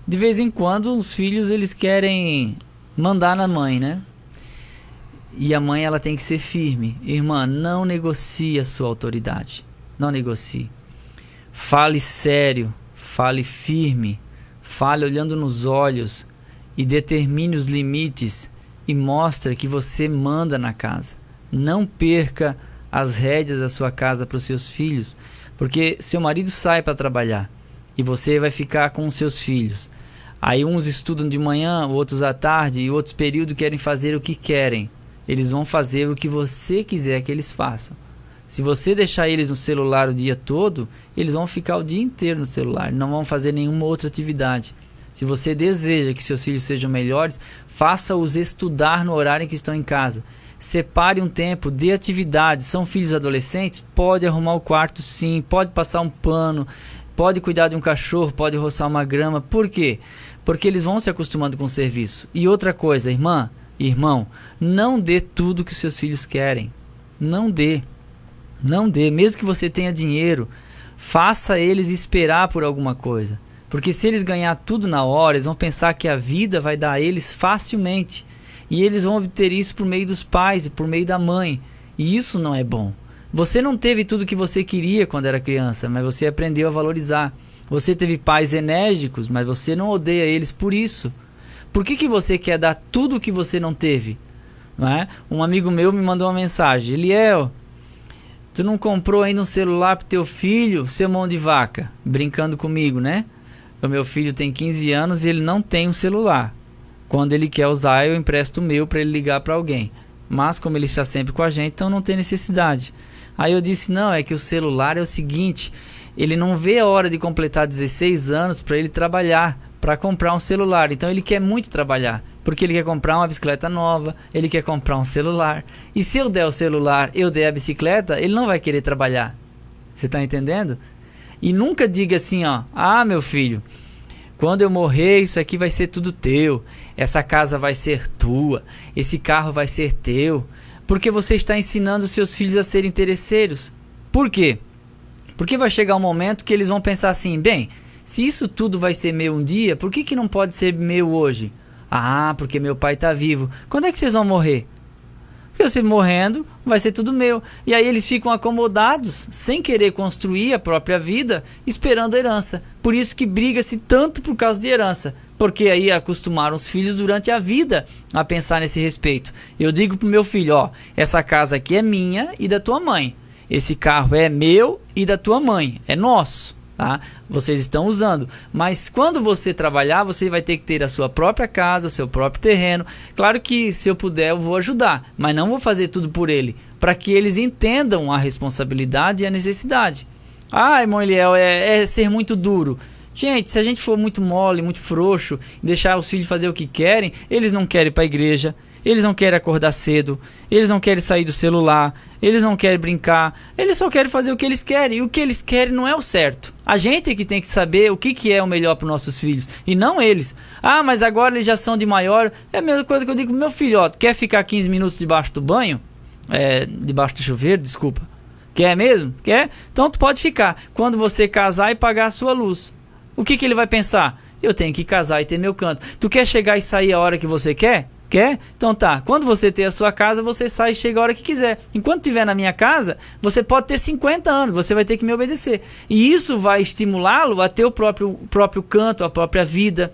De vez em quando os filhos eles querem mandar na mãe, né? E a mãe ela tem que ser firme. Irmã, não negocie a sua autoridade. Não negocie. Fale sério, fale firme, fale olhando nos olhos e determine os limites e mostre que você manda na casa. Não perca as rédeas da sua casa para os seus filhos, porque seu marido sai para trabalhar e você vai ficar com os seus filhos. Aí uns estudam de manhã, outros à tarde e outros períodos querem fazer o que querem. Eles vão fazer o que você quiser que eles façam. Se você deixar eles no celular o dia todo, eles vão ficar o dia inteiro no celular, não vão fazer nenhuma outra atividade. Se você deseja que seus filhos sejam melhores, faça-os estudar no horário em que estão em casa. Separe um tempo, dê atividade. São filhos adolescentes? Pode arrumar o quarto sim, pode passar um pano, pode cuidar de um cachorro, pode roçar uma grama. Por quê? Porque eles vão se acostumando com o serviço. E outra coisa, irmã, irmão, não dê tudo que seus filhos querem. Não dê. Não dê. Mesmo que você tenha dinheiro, faça eles esperar por alguma coisa. Porque se eles ganhar tudo na hora, eles vão pensar que a vida vai dar a eles facilmente. E eles vão obter isso por meio dos pais e por meio da mãe. E isso não é bom. Você não teve tudo que você queria quando era criança, mas você aprendeu a valorizar. Você teve pais enérgicos, mas você não odeia eles por isso. Por que você quer dar tudo o que você não teve? Não é? Um amigo meu me mandou uma mensagem. Eliel, tu não comprou ainda um celular pro teu filho, seu mão de vaca? Brincando comigo, né? o meu filho tem 15 anos e ele não tem um celular. Quando ele quer usar, eu empresto o meu para ele ligar para alguém. Mas como ele está sempre com a gente, então não tem necessidade. Aí eu disse, não, é que o celular é o seguinte, ele não vê a hora de completar 16 anos para ele trabalhar, para comprar um celular. Então ele quer muito trabalhar, porque ele quer comprar uma bicicleta nova, ele quer comprar um celular. E se eu der o celular, eu der a bicicleta, ele não vai querer trabalhar. Você está entendendo? E nunca diga assim, ó, ah, meu filho, quando eu morrer, isso aqui vai ser tudo teu. Essa casa vai ser tua. Esse carro vai ser teu. Porque você está ensinando os seus filhos a serem interesseiros. Por quê? Porque vai chegar um momento que eles vão pensar assim, bem, se isso tudo vai ser meu um dia, por que não pode ser meu hoje? Ah, porque meu pai está vivo. Quando é que vocês vão morrer? Porque você morrendo, vai ser tudo meu. E aí eles ficam acomodados, sem querer construir a própria vida, esperando a herança. Por isso que briga-se tanto por causa de herança. Porque aí acostumaram os filhos durante a vida a pensar nesse respeito. Eu digo pro meu filho, ó, essa casa aqui é minha e da tua mãe. Esse carro é meu e da tua mãe, é nosso. Tá? Vocês estão usando, mas quando você trabalhar, você vai ter que ter a sua própria casa, seu próprio terreno. Claro que se eu puder eu vou ajudar, mas não vou fazer tudo por ele, para que eles entendam a responsabilidade e a necessidade. Ah, irmão Eliel, é ser muito duro. Gente, se a gente for muito mole, muito frouxo, deixar os filhos fazer o que querem, eles não querem ir para a igreja, eles não querem acordar cedo, eles não querem sair do celular, eles não querem brincar, eles só querem fazer o que eles querem, e o que eles querem não é o certo. A gente é que tem que saber o que é o melhor para os nossos filhos, e não eles. Ah, mas agora eles já são de maior, é a mesma coisa que eu digo pro meu filho, ó, quer ficar 15 minutos debaixo do banho? Debaixo do chuveiro, desculpa. Quer mesmo? Quer? Então tu pode ficar, quando você casar e pagar a sua luz. O que ele vai pensar? Eu tenho que casar e ter meu canto. Tu quer chegar e sair a hora que você quer? Quer? Então tá, quando você ter a sua casa, você sai e chega a hora que quiser. Enquanto estiver na minha casa, você pode ter 50 anos, você vai ter que me obedecer. E isso vai estimulá-lo a ter o próprio canto, a própria vida,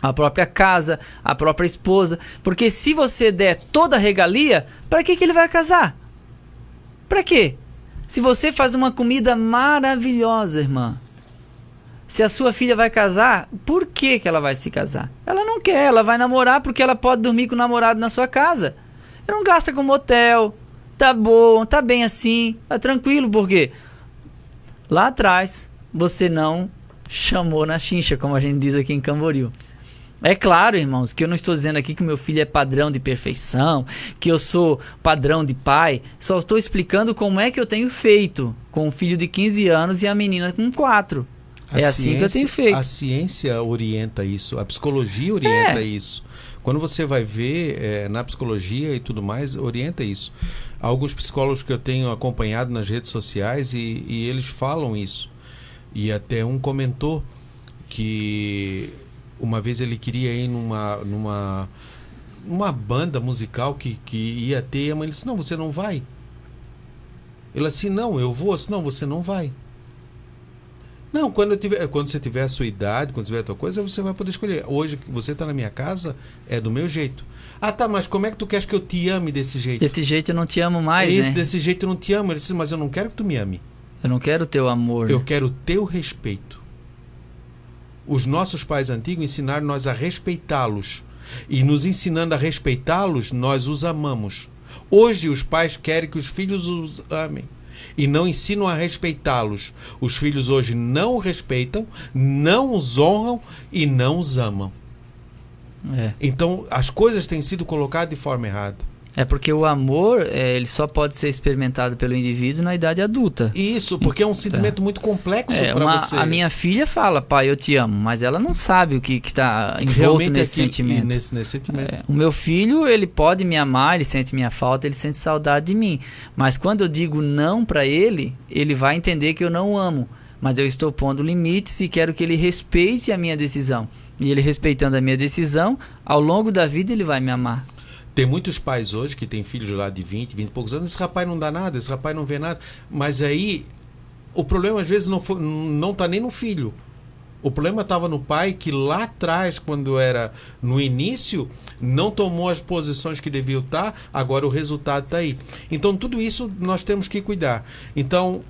a própria casa, a própria esposa. Porque se você der toda a regalia, para que ele vai casar? Para quê? Se você faz uma comida maravilhosa, irmã, se a sua filha vai casar, por que ela vai se casar? Ela não quer, ela vai namorar porque ela pode dormir com o namorado na sua casa. Ela não gasta com motel, tá bom, tá bem assim, tá tranquilo, porque lá atrás você não chamou na chincha, como a gente diz aqui em Camboriú. É claro, irmãos, que eu não estou dizendo aqui que o meu filho é padrão de perfeição, que eu sou padrão de pai, só estou explicando como é que eu tenho feito com o filho de 15 anos e a menina com 4. Assim que eu tenho feito. A ciência orienta isso, a psicologia orienta isso. Quando você vai ver na psicologia e tudo mais, orienta isso. Há alguns psicólogos que eu tenho acompanhado nas redes sociais e eles falam isso. E até um comentou que uma vez ele queria ir numa banda musical que ia ter, e a mãe disse, não, você não vai. Ele assim, não, eu vou, senão você não vai. Não, quando você tiver a sua idade, quando tiver a tua coisa, você vai poder escolher. Hoje, você está na minha casa, é do meu jeito. Ah, tá, mas como é que tu queres que eu te ame desse jeito? Desse jeito eu não te amo mais, né? Desse jeito eu não te amo. Ele disse, mas eu não quero que tu me ame. Eu não quero o teu amor. Eu quero o teu respeito. Os nossos pais antigos ensinaram nós a respeitá-los. E nos ensinando a respeitá-los, nós os amamos. Hoje, os pais querem que os filhos os amem. E não ensinam a respeitá-los. Os filhos hoje não o respeitam, não os honram e não os amam. Então, as coisas têm sido colocadas de forma errada. É porque o amor, ele só pode ser experimentado pelo indivíduo na idade adulta. Isso, porque é um sentimento muito complexo para você. A minha filha fala, pai, eu te amo, mas ela não sabe o que está envolto realmente nesse sentimento. Nesse sentimento. O meu filho, ele pode me amar, ele sente minha falta, ele sente saudade de mim. Mas quando eu digo não para ele, ele vai entender que eu não o amo. Mas eu estou pondo limites e quero que ele respeite a minha decisão. E ele respeitando a minha decisão, ao longo da vida ele vai me amar. Tem muitos pais hoje que têm filhos lá de 20 e poucos anos. Esse rapaz não dá nada, esse rapaz não vê nada. Mas aí, o problema às vezes não está nem no filho. O problema estava no pai que lá atrás, quando era no início, não tomou as posições que deviam estar. Agora o resultado está aí. Então tudo isso nós temos que cuidar. Então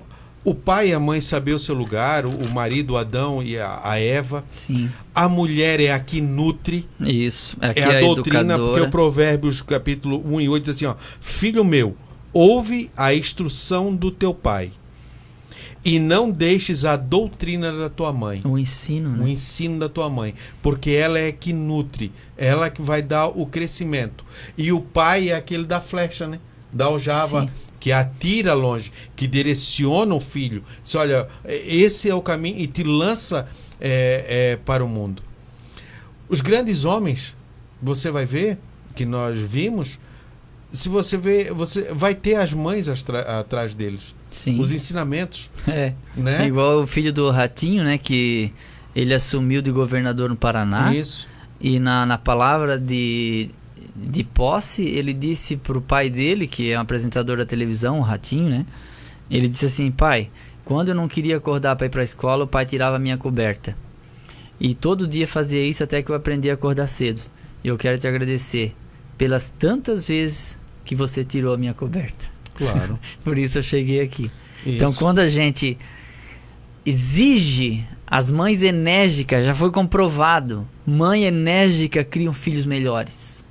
O pai e a mãe saber o seu lugar, o marido, o Adão e a Eva. Sim. A mulher é a que nutre. Isso. Aqui É a doutrina, educadora. porque o Provérbios, capítulo 1 e 8, diz assim, ó, filho meu, ouve a instrução do teu pai e não deixes a doutrina da tua mãe. O ensino, né? O ensino da tua mãe, porque ela é que nutre, ela que vai dar o crescimento. E o pai é aquele da flecha, né? Da aljava, Sim. que atira longe, que direciona o filho. Diz, olha, esse é o caminho e te lança para o mundo. Os grandes homens, você vai ver, que nós vimos, se você vê, você vai ter as mães atrás deles. Sim. Os ensinamentos. É. Né? Igual o filho do Ratinho, né? Que ele assumiu de governador no Paraná. Isso. E na palavra de posse, ele disse pro pai dele, que é um apresentador da televisão, o Ratinho, né? Ele disse assim, pai, quando eu não queria acordar para ir para a escola, o pai tirava a minha coberta. E todo dia fazia isso até que eu aprendi a acordar cedo. E eu quero te agradecer pelas tantas vezes que você tirou a minha coberta. Claro. Por isso eu cheguei aqui. Isso. Então, quando a gente exige as mães enérgicas, já foi comprovado, mãe enérgica criam filhos melhores.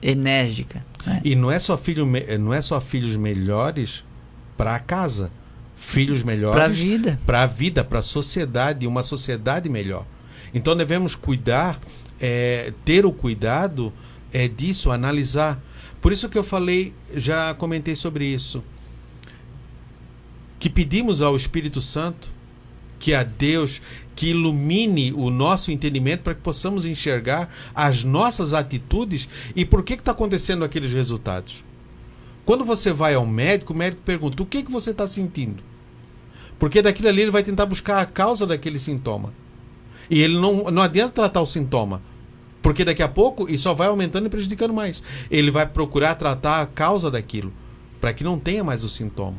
Enérgica. Né? E não é só filhos melhores para a casa, filhos melhores para a vida, para a sociedade, uma sociedade melhor. Então devemos cuidar, ter o cuidado disso, analisar. Por isso que eu falei, já comentei sobre isso, que pedimos ao Espírito Santo, que a Deus, que ilumine o nosso entendimento para que possamos enxergar as nossas atitudes e por que está acontecendo aqueles resultados. Quando você vai ao médico, o médico pergunta, o que você está sentindo? Porque daquilo ali ele vai tentar buscar a causa daquele sintoma. E ele não adianta tratar o sintoma, porque daqui a pouco isso só vai aumentando e prejudicando mais. Ele vai procurar tratar a causa daquilo, para que não tenha mais o sintoma.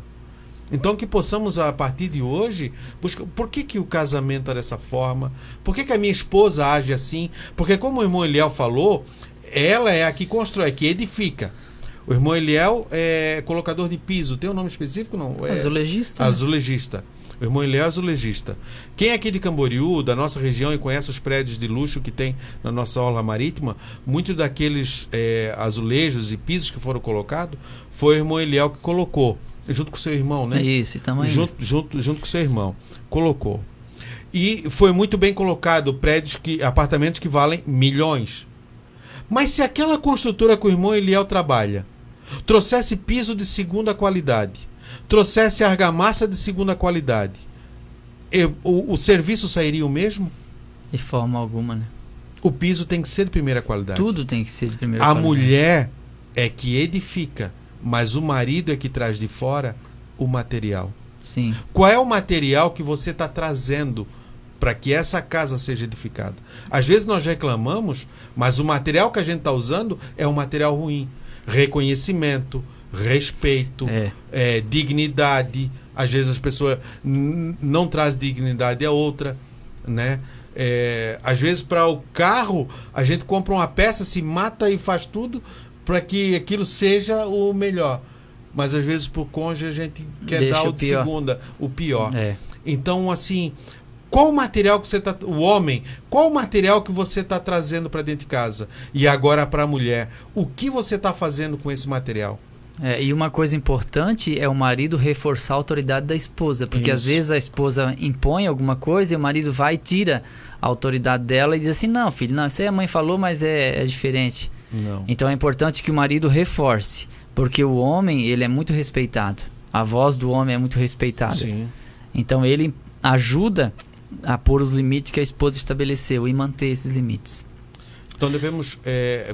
Então que possamos, a partir de hoje, buscar por que o casamento é dessa forma, por que a minha esposa age assim, porque como o irmão Eliel falou, ela é a que constrói, a que edifica. O irmão Eliel é colocador de piso, tem um nome específico? Não? Azulejista. Azulejista. O irmão Eliel é azulejista. Quem é aqui de Camboriú, da nossa região, e conhece os prédios de luxo que tem na nossa orla marítima, muitos daqueles azulejos e pisos que foram colocados, foi o irmão Eliel que colocou. Junto com o seu irmão, né? Isso, também. Junto com o seu irmão. Colocou. E foi muito bem colocado apartamentos que valem milhões. Mas se aquela construtora que o irmão Eliel trabalha trouxesse piso de segunda qualidade, trouxesse argamassa de segunda qualidade, o serviço sairia o mesmo? De forma alguma, né? O piso tem que ser de primeira qualidade. Tudo tem que ser de primeira A qualidade. mulher é que edifica, mas o marido é que traz de fora o material. Sim. Qual é o material que você está trazendo para que essa casa seja edificada? Às vezes nós reclamamos, mas o material que a gente está usando é um material ruim. Reconhecimento, respeito, dignidade. Às vezes as pessoas não trazem dignidade a outra, né? Às vezes para o carro a gente compra uma peça, se mata e faz tudo para que aquilo seja o melhor, mas às vezes por cônjuge a gente quer Deixa dar o o de pior. segunda, o pior. Então assim, qual o material que você tá, o homem, qual o material que você está trazendo para dentro de casa? E agora para a mulher, o que você está fazendo com esse material? E uma coisa importante é o marido reforçar a autoridade da esposa, porque às vezes a esposa impõe alguma coisa e o marido vai e tira a autoridade dela e diz assim, não filho, não, isso aí a mãe falou, mas é diferente. Não. Então é importante que o marido reforce, porque o homem, ele é muito respeitado. A voz do homem é muito respeitada. Sim. Então ele ajuda a pôr os limites que a esposa estabeleceu e manter esses limites. Então devemos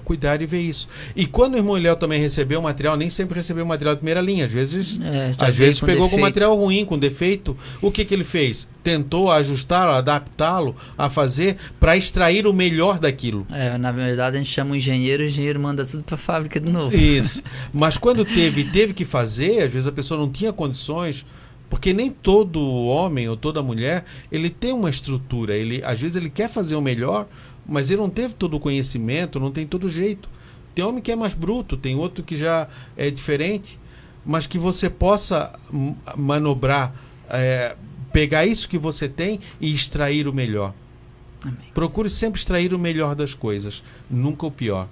cuidar e ver isso. E quando o irmão Eliel também recebeu o material, nem sempre recebeu o material de primeira linha. Às vezes pegou com material ruim, com defeito. O que ele fez? Tentou ajustá-lo, adaptá-lo a fazer para extrair o melhor daquilo. Na verdade a gente chama o engenheiro manda tudo para a fábrica de novo. Isso. Mas quando teve que fazer, às vezes a pessoa não tinha condições, porque nem todo homem ou toda mulher, ele tem uma estrutura. Às vezes ele quer fazer o melhor, mas ele não teve todo o conhecimento, não tem todo o jeito. Tem homem que é mais bruto, tem outro que já é diferente. mas que você possa manobrar, pegar isso que você tem e extrair o melhor. Amém. Procure sempre extrair o melhor das coisas, nunca o pior.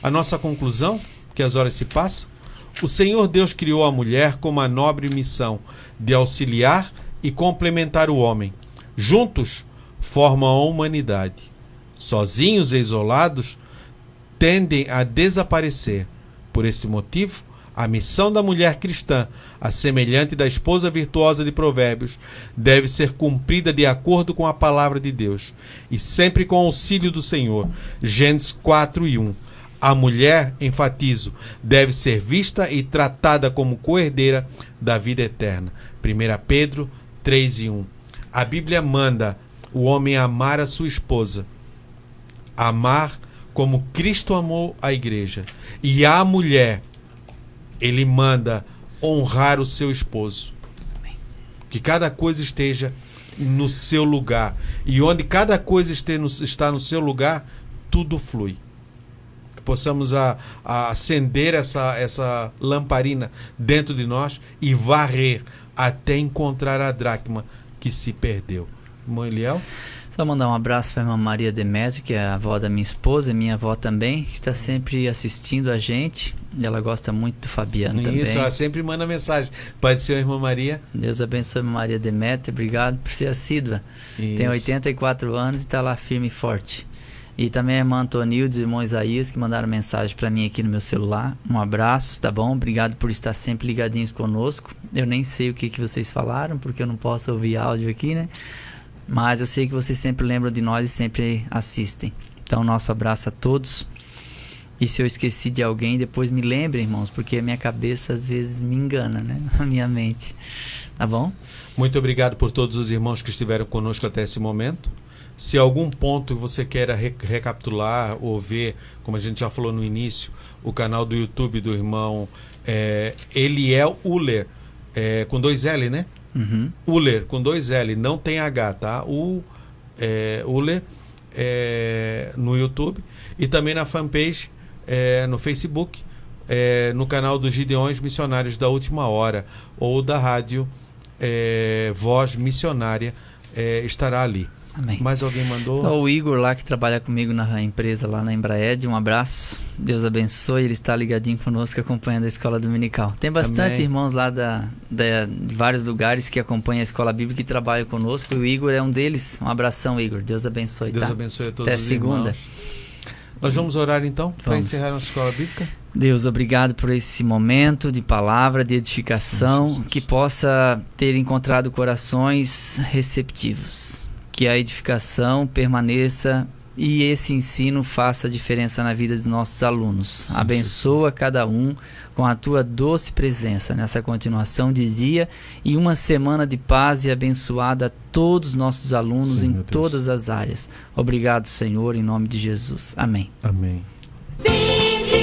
A nossa conclusão, que as horas se passam, o Senhor Deus criou a mulher com uma nobre missão de auxiliar e complementar o homem. Juntos formam a humanidade. Sozinhos e isolados, tendem a desaparecer. Por esse motivo, a missão da mulher cristã, a semelhante da esposa virtuosa de Provérbios, deve ser cumprida de acordo com a palavra de Deus e sempre com o auxílio do Senhor. Gênesis 4:1. A mulher, enfatizo, deve ser vista e tratada como coerdeira da vida eterna. 1 Pedro 3:1. A Bíblia manda o homem amar a sua esposa, amar como Cristo amou a igreja. E a mulher, ele manda honrar o seu esposo. Que cada coisa esteja no seu lugar. E onde cada coisa está no seu lugar, tudo flui. Que possamos acender essa lamparina dentro de nós e varrer até encontrar a dracma que se perdeu. Irmão Eliel? Só mandar um abraço para a irmã Maria Demétrio, que é a avó da minha esposa, minha avó também, que está sempre assistindo a gente. E ela gosta muito do Fabiano também. Isso, ela sempre manda mensagem. Pai do Senhor, irmã Maria. Deus abençoe a Maria Demétrio, obrigado por ser assídua. Isso. Tem 84 anos e está lá firme e forte. E também a irmã Antonildes e o irmão Isaías, que mandaram mensagem para mim aqui no meu celular. Um abraço, tá bom? Obrigado por estar sempre ligadinhos conosco. Eu nem sei o que vocês falaram, porque eu não posso ouvir áudio aqui, né? Mas eu sei que vocês sempre lembram de nós e sempre assistem. Então, nosso abraço a todos. E se eu esqueci de alguém, depois me lembrem, irmãos, porque a minha cabeça às vezes me engana, né? A minha mente. Tá bom? Muito obrigado por todos os irmãos que estiveram conosco até esse momento. Se algum ponto você queira recapitular ou ver, como a gente já falou no início, o canal do YouTube do irmão Eliel Uller, com 2 L, né? Uhum. Uller, com 2 L, não tem H, tá? Uller no YouTube e também na fanpage no Facebook, no canal dos Gideões Missionários da Última Hora ou da rádio Voz Missionária, estará ali. Amém. Mais alguém mandou? Só o Igor lá, que trabalha comigo na empresa lá na Embraed, um abraço, Deus abençoe, ele está ligadinho conosco acompanhando a escola dominical. Tem bastante irmãos lá de vários lugares que acompanham a escola bíblica e trabalham conosco, e o Igor é um deles. Um abração, Igor, Deus abençoe. Deus abençoe a todos até os segunda. Irmãos. Nós vamos orar então para encerrar a nossa escola bíblica. Deus, obrigado por esse momento de palavra, de edificação, sim, que possa ter encontrado corações receptivos. Que a edificação permaneça e esse ensino faça diferença na vida dos nossos alunos. Sim, abençoa cada um com a tua doce presença nessa continuação de dia e uma semana de paz e abençoada a todos os nossos alunos, sim, em todas as áreas. Obrigado, Senhor, em nome de Jesus. Amém. Amém. Vinde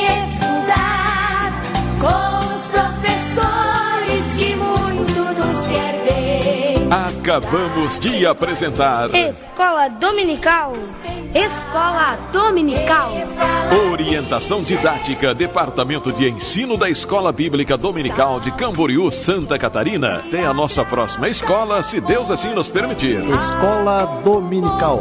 estudar com os professores que muito nos quer ver. Acabamos de apresentar Escola Dominical. Escola Dominical. Orientação didática, Departamento de Ensino da Escola Bíblica Dominical de Camboriú, Santa Catarina. Até a nossa próxima escola, se Deus assim nos permitir. Escola Dominical.